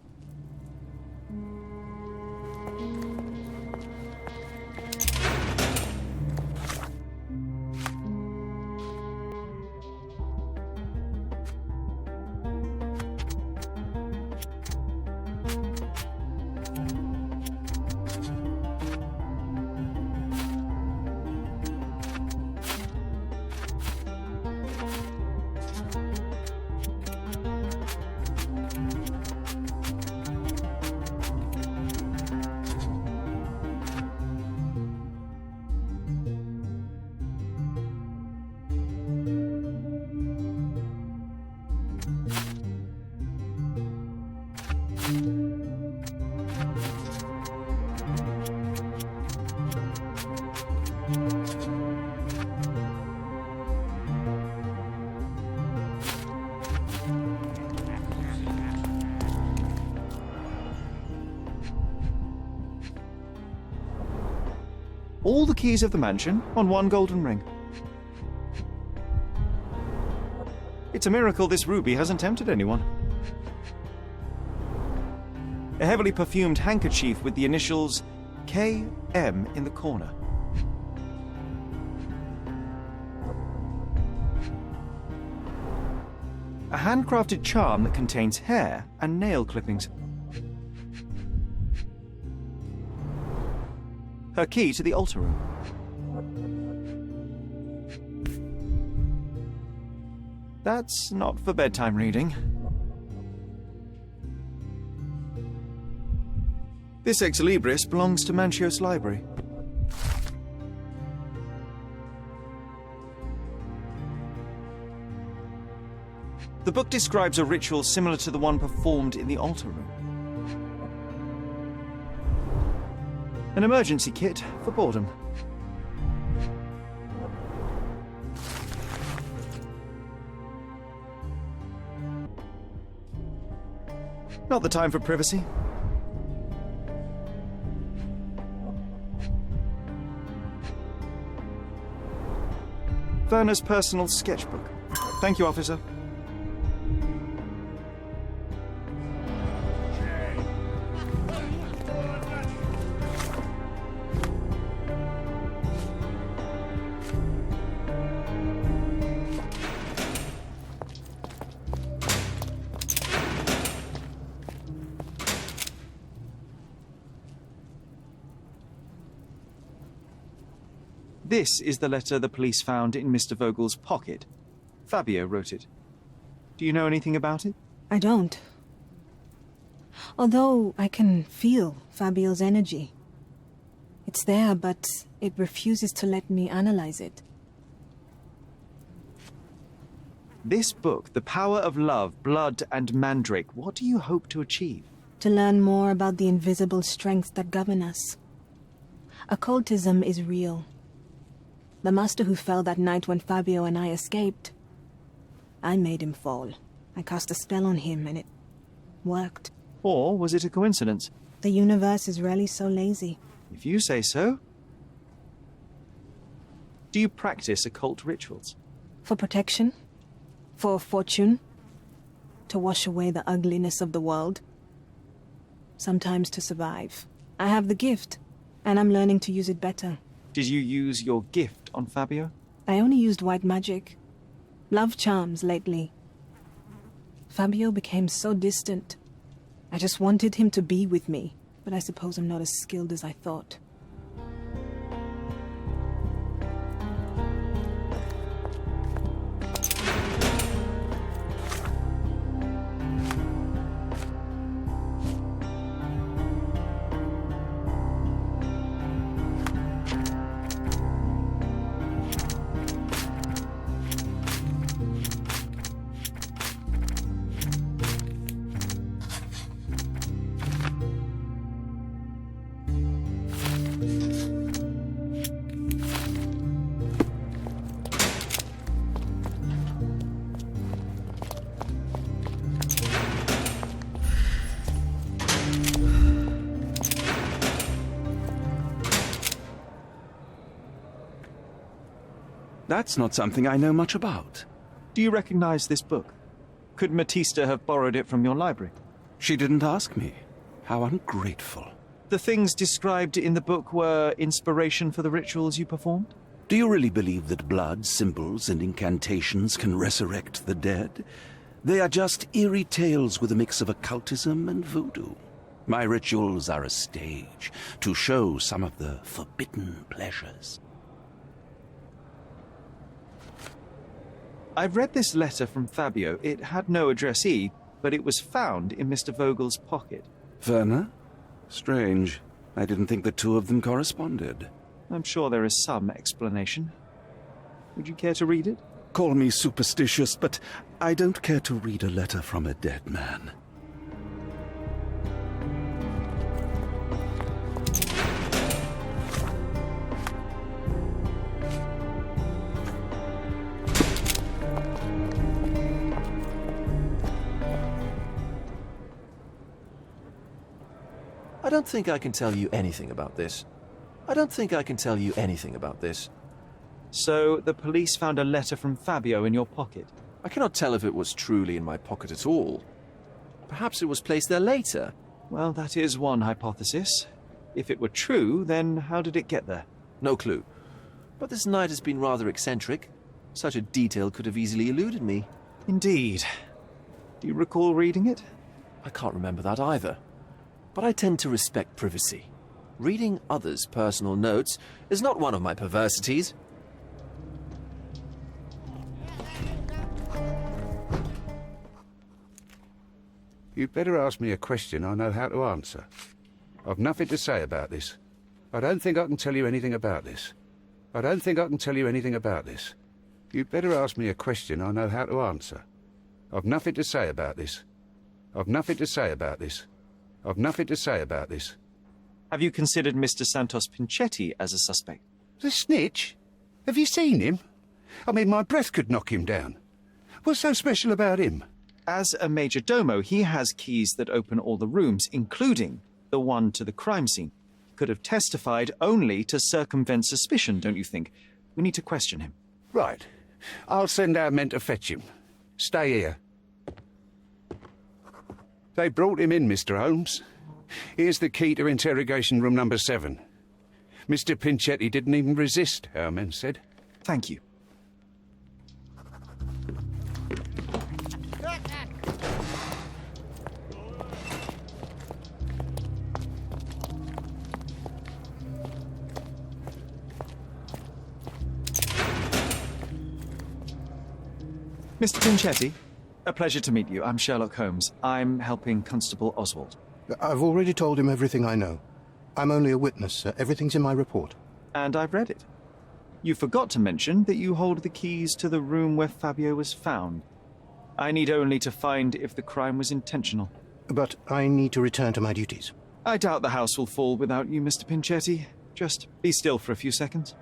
All the keys of the mansion on one golden ring. It's a miracle this ruby hasn't tempted anyone. A heavily perfumed handkerchief with the initials KM in the corner. A handcrafted charm that contains hair and nail clippings. Her key to the altar room. That's not for bedtime reading. This Ex Libris belongs to Manchios Library. The book describes a ritual similar to the one performed in the altar room. An emergency kit for boredom. Not the time for privacy. Werner's personal sketchbook. Thank you, officer. This is the letter the police found in Mr. Vogel's pocket. Fabio wrote it. Do you know anything about it? I don't. Although I can feel Fabio's energy. It's there, but it refuses to let me analyze it. This book, The Power of Love, Blood, and Mandrake, what do you hope to achieve? To learn more about the invisible strengths that govern us. Occultism is real. The master who fell that night when Fabio and I escaped. I made him fall. I cast a spell on him and it worked. Or was it a coincidence? The universe is rarely so lazy. If you say so. Do you practice occult rituals? For protection? For fortune? To wash away the ugliness of the world? Sometimes to survive. I have the gift, and I'm learning to use it better. Did you use your gift on Fabio? I only used white magic. Love charms lately. Fabio became so distant. I just wanted him to be with me, but I suppose I'm not as skilled as I thought. That's not something I know much about. Do you recognize this book? Could Matista have borrowed it from your library? She didn't ask me. How ungrateful. The things described in the book were inspiration for the rituals you performed? Do you really believe that blood, symbols, and incantations can resurrect the dead? They are just eerie tales with a mix of occultism and voodoo. My rituals are a stage to show some of the forbidden pleasures. I've read this letter from Fabio. It had no addressee, but it was found in Mr. Vogel's pocket. Werner? Strange. I didn't think the two of them corresponded. I'm sure there is some explanation. Would you care to read it? Call me superstitious, but I don't care to read a letter from a dead man. I don't think I can tell you anything about this. So, the police found a letter from Fabio in your pocket? I cannot tell if it was truly in my pocket at all. Perhaps it was placed there later. Well, that is one hypothesis. If it were true, then how did it get there? No clue. But this night has been rather eccentric. Such a detail could have easily eluded me. Indeed. Do you recall reading it? I can't remember that either. But I tend to respect privacy. Reading others' personal notes is not one of my perversities. You'd better ask me a question I know how to answer. I've nothing to say about this. I don't think I can tell you anything about this. I don't think I can tell you anything about this. You'd better ask me a question I know how to answer. I've nothing to say about this. I've nothing to say about this. I've nothing to say about this. Have you considered Mr. Santos Pinchetti as a suspect? The snitch? Have you seen him? I mean, my breath could knock him down. What's so special about him? As a major domo, he has keys that open all the rooms, including the one to the crime scene. Could have testified only to circumvent suspicion, don't you think? We need to question him. Right. I'll send our men to fetch him. Stay here. They brought him in, Mr. Holmes. Here's the key to interrogation room number 7. Mr. Pinchetti didn't even resist, our men said. Thank you. Mr. Pinchetti, a pleasure to meet you. I'm Sherlock Holmes. I'm helping Constable Oswald. I've already told him everything I know. I'm only a witness, sir. Everything's in my report. And I've read it. You forgot to mention that you hold the keys to the room where Fabio was found. I need only to find if the crime was intentional. But I need to return to my duties. I doubt the house will fall without you, Mr. Pinchetti. Just be still for a few seconds.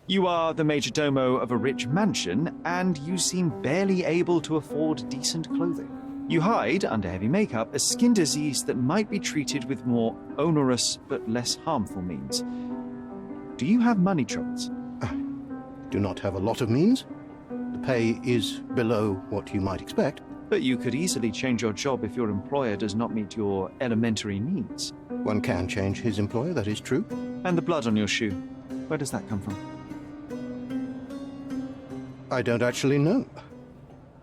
You are the major domo of a rich mansion, and you seem barely able to afford decent clothing. You hide, under heavy makeup, a skin disease that might be treated with more onerous but less harmful means. Do you have money troubles? I do not have a lot of means. The pay is below what you might expect. But you could easily change your job if your employer does not meet your elementary needs. One can change his employer, that is true. And the blood on your shoe, where does that come from? I don't actually know.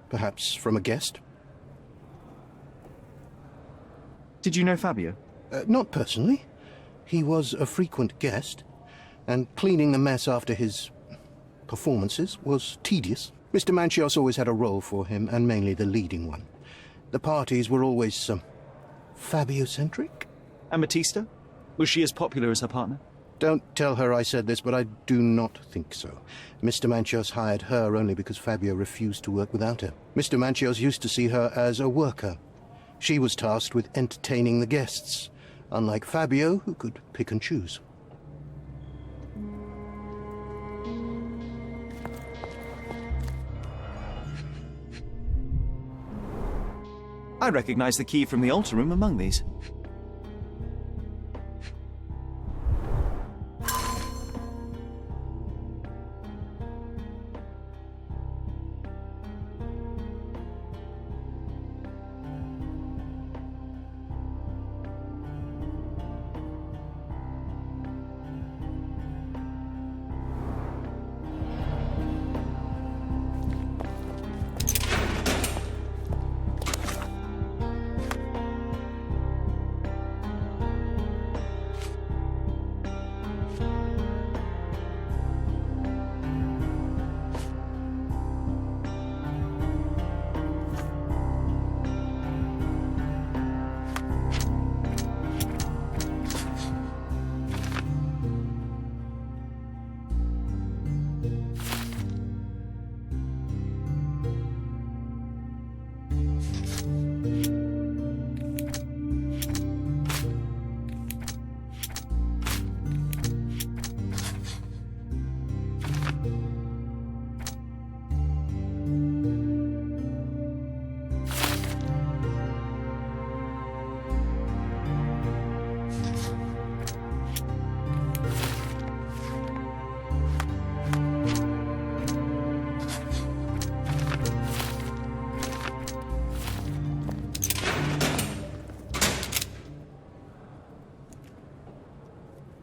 Perhaps from a guest? Did you know Fabio? Not personally. He was a frequent guest, and cleaning the mess after his performances was tedious. Mr. Manchios always had a role for him, and mainly the leading one. The parties were always Fabio-centric. And Matista? Was she as popular as her partner? Don't tell her I said this, but I do not think so. Mr. Manchios hired her only because Fabio refused to work without her. Mr. Manchios used to see her as a worker. She was tasked with entertaining the guests, unlike Fabio, who could pick and choose. I recognize the key from the altar room among these.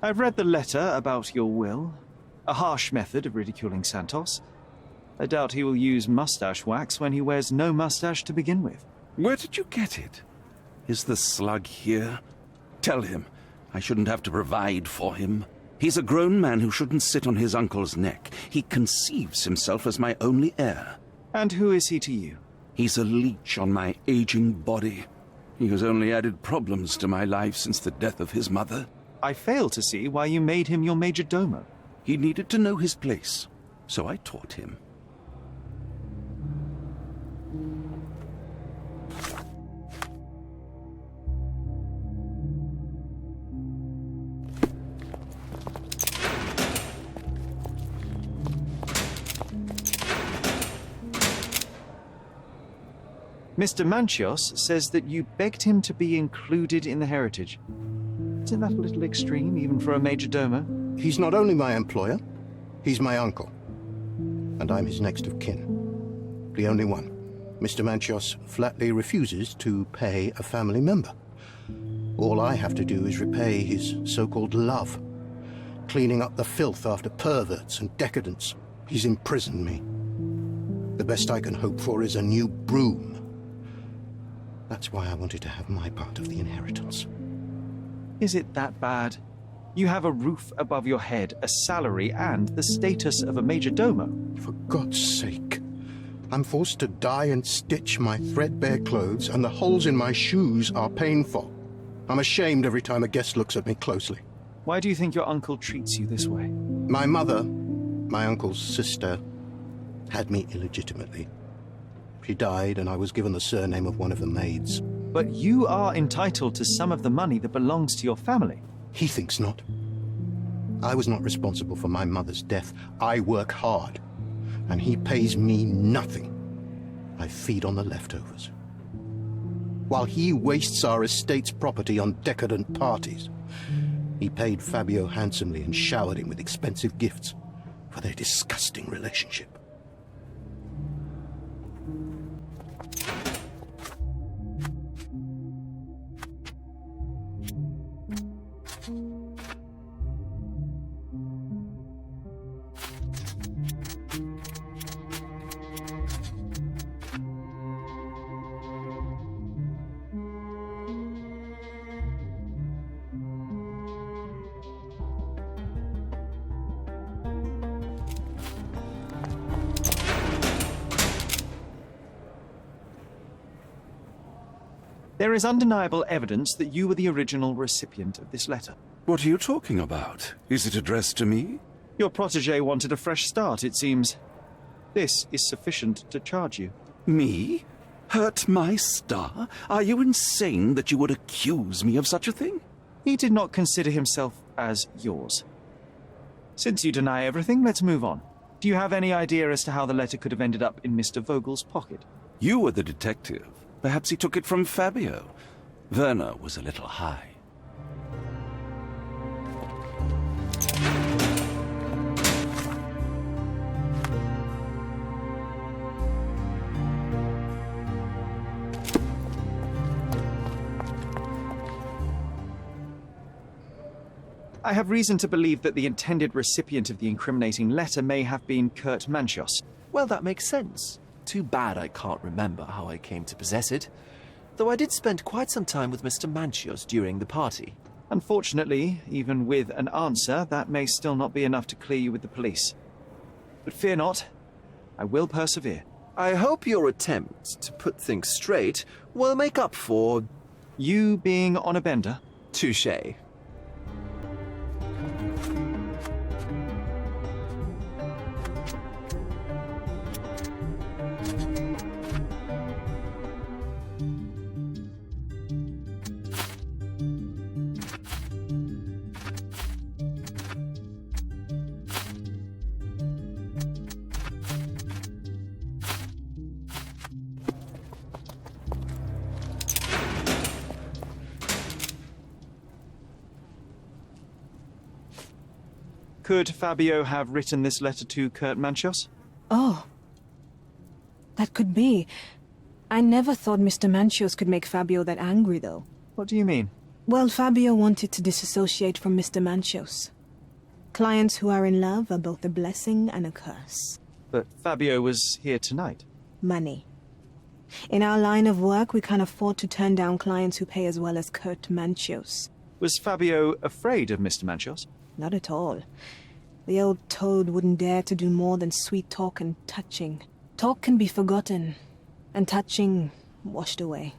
I've read the letter about your will. A harsh method of ridiculing Santos. I doubt he will use mustache wax when he wears no mustache to begin with. Where did you get it? Is the slug here? Tell him I shouldn't have to provide for him. He's a grown man who shouldn't sit on his uncle's neck. He conceives himself as my only heir. And who is he to you? He's a leech on my aging body. He has only added problems to my life since the death of his mother. I fail to see why you made him your major domo. He needed to know his place, so I taught him. Mr. Manchios says that you begged him to be included in the heritage. Isn't that a little extreme, even for a major domo? He's not only my employer, he's my uncle. And I'm his next of kin. The only one. Mr. Manchios flatly refuses to pay a family member. All I have to do is repay his so-called love, cleaning up the filth after perverts and decadents. He's imprisoned me. The best I can hope for is a new broom. That's why I wanted to have my part of the inheritance. Is it that bad? You have a roof above your head, a salary, and the status of a major domo. For God's sake. I'm forced to dye and stitch my threadbare clothes, and the holes in my shoes are painful. I'm ashamed every time a guest looks at me closely. Why do you think your uncle treats you this way? My mother, my uncle's sister, had me illegitimately. She died, and I was given the surname of one of the maids. But you are entitled to some of the money that belongs to your family. He thinks not. I was not responsible for my mother's death. I work hard, and he pays me nothing. I feed on the leftovers. While he wastes our estate's property on decadent parties, he paid Fabio handsomely and showered him with expensive gifts for their disgusting relationship. There is undeniable evidence that you were the original recipient of this letter. What are you talking about? Is it addressed to me? Your protégé wanted a fresh start, it seems. This is sufficient to charge you. Me? Hurt my star? Are you insane that you would accuse me of such a thing? He did not consider himself as yours. Since you deny everything, let's move on. Do you have any idea as to how the letter could have ended up in Mr. Vogel's pocket? You were the detective. Perhaps he took it from Fabio. Werner was a little high. I have reason to believe that the intended recipient of the incriminating letter may have been Kurt Manchios. Well, that makes sense. Too bad I can't remember how I came to possess it. Though I did spend quite some time with Mr. Manchios during the party. Unfortunately, even with an answer, that may still not be enough to clear you with the police. But fear not, I will persevere. I hope your attempt to put things straight will make up for... You being on a bender? Touché. Could Fabio have written this letter to Kurt Manchios? Oh. That could be. I never thought Mr. Manchios could make Fabio that angry, though. What do you mean? Well, Fabio wanted to disassociate from Mr. Manchios. Clients who are in love are both a blessing and a curse. But Fabio was here tonight. Money. In our line of work, we can't afford to turn down clients who pay as well as Kurt Manchios. Was Fabio afraid of Mr. Manchios? Not at all. The old toad wouldn't dare to do more than sweet talk and touching. Talk can be forgotten, and touching washed away.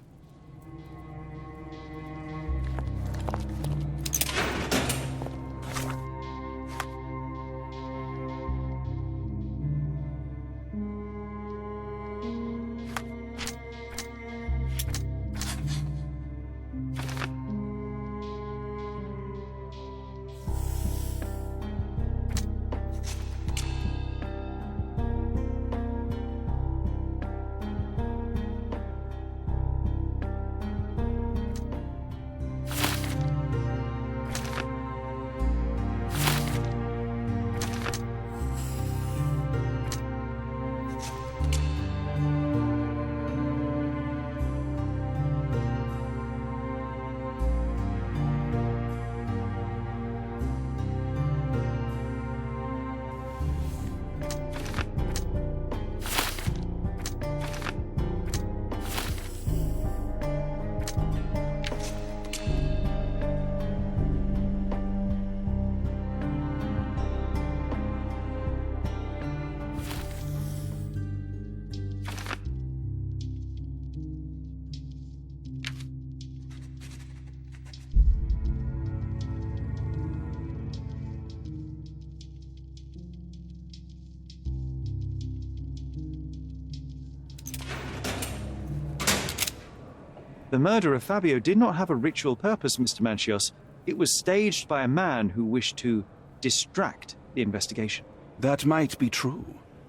The murder of Fabio did not have a ritual purpose, Mr. Manchios. It was staged by a man who wished to distract the investigation. That might be true.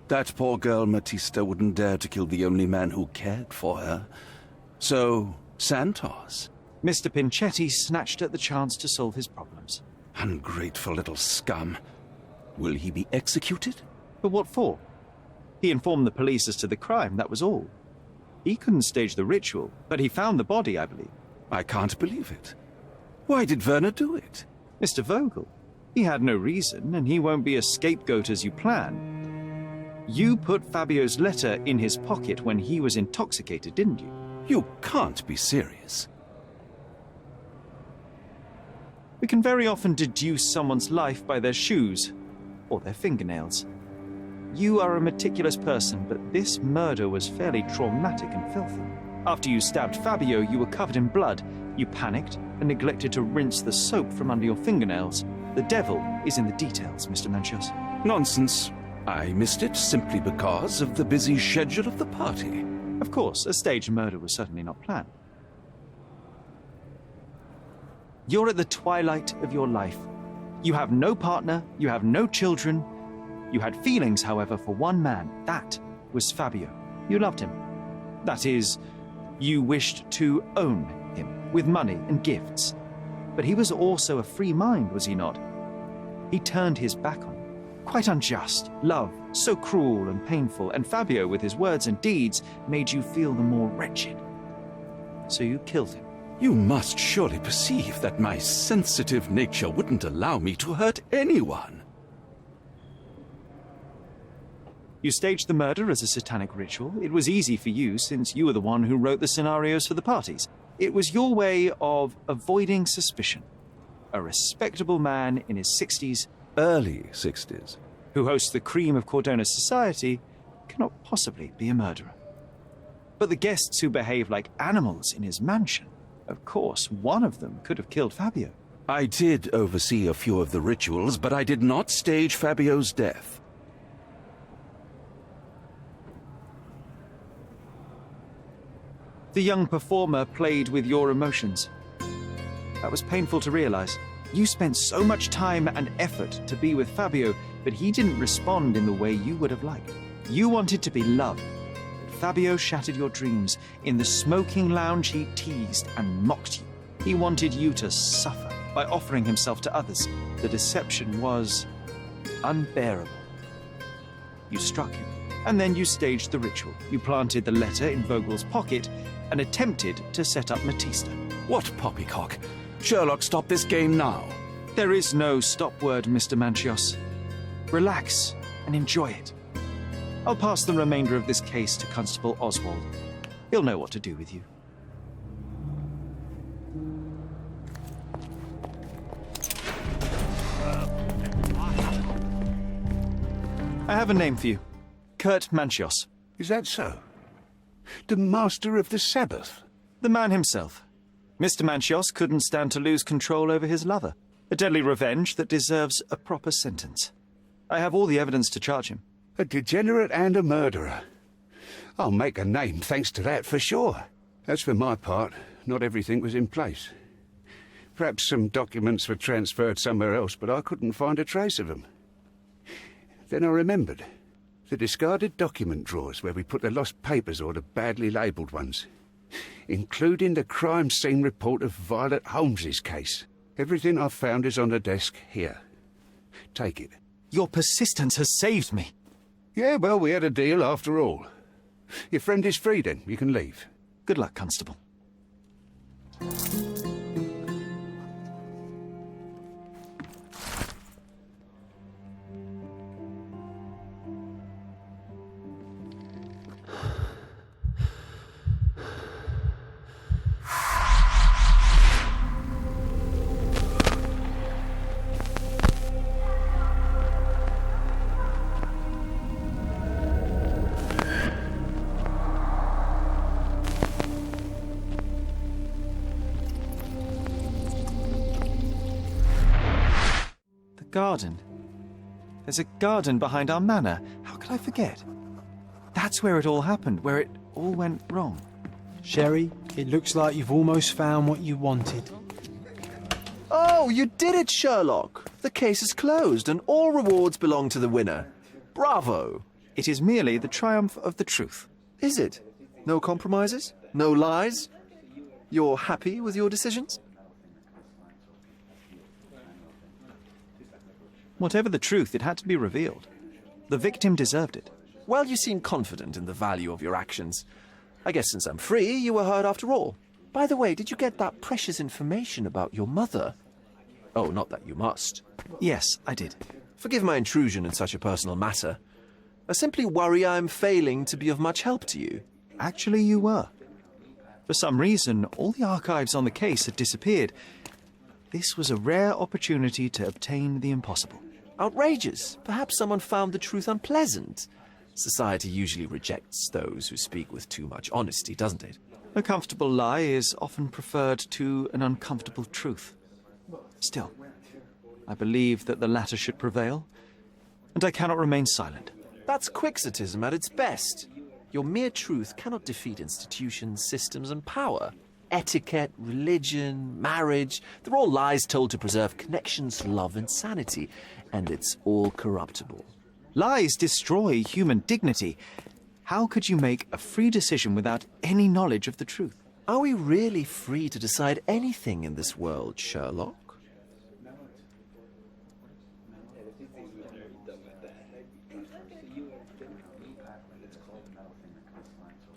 That poor girl Matista wouldn't dare to kill the only man who cared for her. So, Santos. Mr. Pinchetti snatched at the chance to solve his problems. Ungrateful little scum. Will he be executed? But what for? He informed the police as to the crime, that was all. He couldn't stage the ritual, but he found the body, I believe. I can't believe it. Why did Werner do it? Mr. Vogel. He had no reason, and he won't be a scapegoat as you plan. You put Fabio's letter in his pocket when he was intoxicated, didn't you? You can't be serious. We can very often deduce someone's life by their shoes, or their fingernails. You are a meticulous person, but this murder was fairly traumatic and filthy. After you stabbed Fabio, you were covered in blood. You panicked and neglected to rinse the soap from under your fingernails. The devil is in the details, Mr. Manchios. Nonsense. I missed it simply because of the busy schedule of the party. Of course, a staged murder was certainly not planned. You're at the twilight of your life. You have no partner, you have no children. You had feelings, however, for one man. That was Fabio. You loved him. That is, you wished to own him with money and gifts. But he was also a free mind, was he not? He turned his back on you. Quite unjust. Love, so cruel and painful, and Fabio, with his words and deeds, made you feel the more wretched. So you killed him. You must surely perceive that my sensitive nature wouldn't allow me to hurt anyone. You staged the murder as a satanic ritual. It was easy for you, since you were the one who wrote the scenarios for the parties. It was your way of avoiding suspicion. A respectable man in his 60s, Early 60s. who hosts the cream of Cordona's society, cannot possibly be a murderer. But the guests who behave like animals in his mansion, of course, one of them could have killed Fabio. I did oversee a few of the rituals, but I did not stage Fabio's death. The young performer played with your emotions. That was painful to realize. You spent so much time and effort to be with Fabio, but he didn't respond in the way you would have liked. You wanted to be loved, but Fabio shattered your dreams. In the smoking lounge, he teased and mocked you. He wanted you to suffer by offering himself to others. The deception was unbearable. You struck him, and then you staged the ritual. You planted the letter in Vogel's pocket and attempted to set up Matista. What poppycock? Sherlock, stop this game now. There is no stop word, Mr. Manchios. Relax and enjoy it. I'll pass the remainder of this case to Constable Oswald. He'll know what to do with you. I have a name for you. Kurt Manchios. Is that so? The Master of the Sabbath? The man himself. Mr. Manchios couldn't stand to lose control over his lover. A deadly revenge that deserves a proper sentence. I have all the evidence to charge him. A degenerate and a murderer. I'll make a name thanks to that for sure. As for my part, not everything was in place. Perhaps some documents were transferred somewhere else, but I couldn't find a trace of them. Then I remembered. The discarded document drawers where we put the lost papers or the badly labelled ones. Including the crime scene report of Violet Holmes's case. Everything I've found is on the desk here. Take it. Your persistence has saved me. Yeah, well, we had a deal after all. Your friend is free then. You can leave. Good luck, Constable. Garden. There's a garden behind our manor. How could I forget? That's where it all happened, where it all went wrong. Sherry, it looks like you've almost found what you wanted. Oh, you did it, Sherlock! The case is closed and all rewards belong to the winner. Bravo! It is merely the triumph of the truth. Is it? No compromises? No lies? You're happy with your decisions? Whatever the truth, it had to be revealed. The victim deserved it. Well, you seem confident in the value of your actions. I guess since I'm free, you were heard after all. By the way, did you get that precious information about your mother? Oh, not that you must. Yes, I did. Forgive my intrusion in such a personal matter. I simply worry I'm failing to be of much help to you. Actually, you were. For some reason, all the archives on the case had disappeared. This was a rare opportunity to obtain the impossible. Outrageous. Perhaps someone found the truth unpleasant. Society usually rejects those who speak with too much honesty, doesn't it? A comfortable lie is often preferred to an uncomfortable truth. Still, I believe that the latter should prevail, and I cannot remain silent. That's quixotism at its best. Your mere truth cannot defeat institutions, systems, and power. Etiquette, religion, marriage, they're all lies told to preserve connections, love, and sanity. And it's all corruptible. Lies destroy human dignity. How could you make a free decision without any knowledge of the truth? Are we really free to decide anything in this world, Sherlock?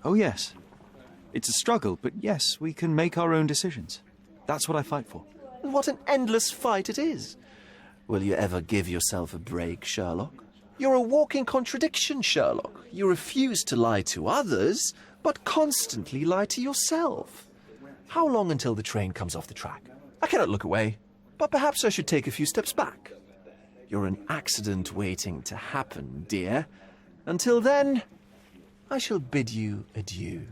Oh, yes. It's a struggle, but yes, we can make our own decisions. That's what I fight for. What an endless fight it is. Will you ever give yourself a break, Sherlock? You're a walking contradiction, Sherlock. You refuse to lie to others, but constantly lie to yourself. How long until the train comes off the track? I cannot look away, but perhaps I should take a few steps back. You're an accident waiting to happen, dear. Until then, I shall bid you adieu.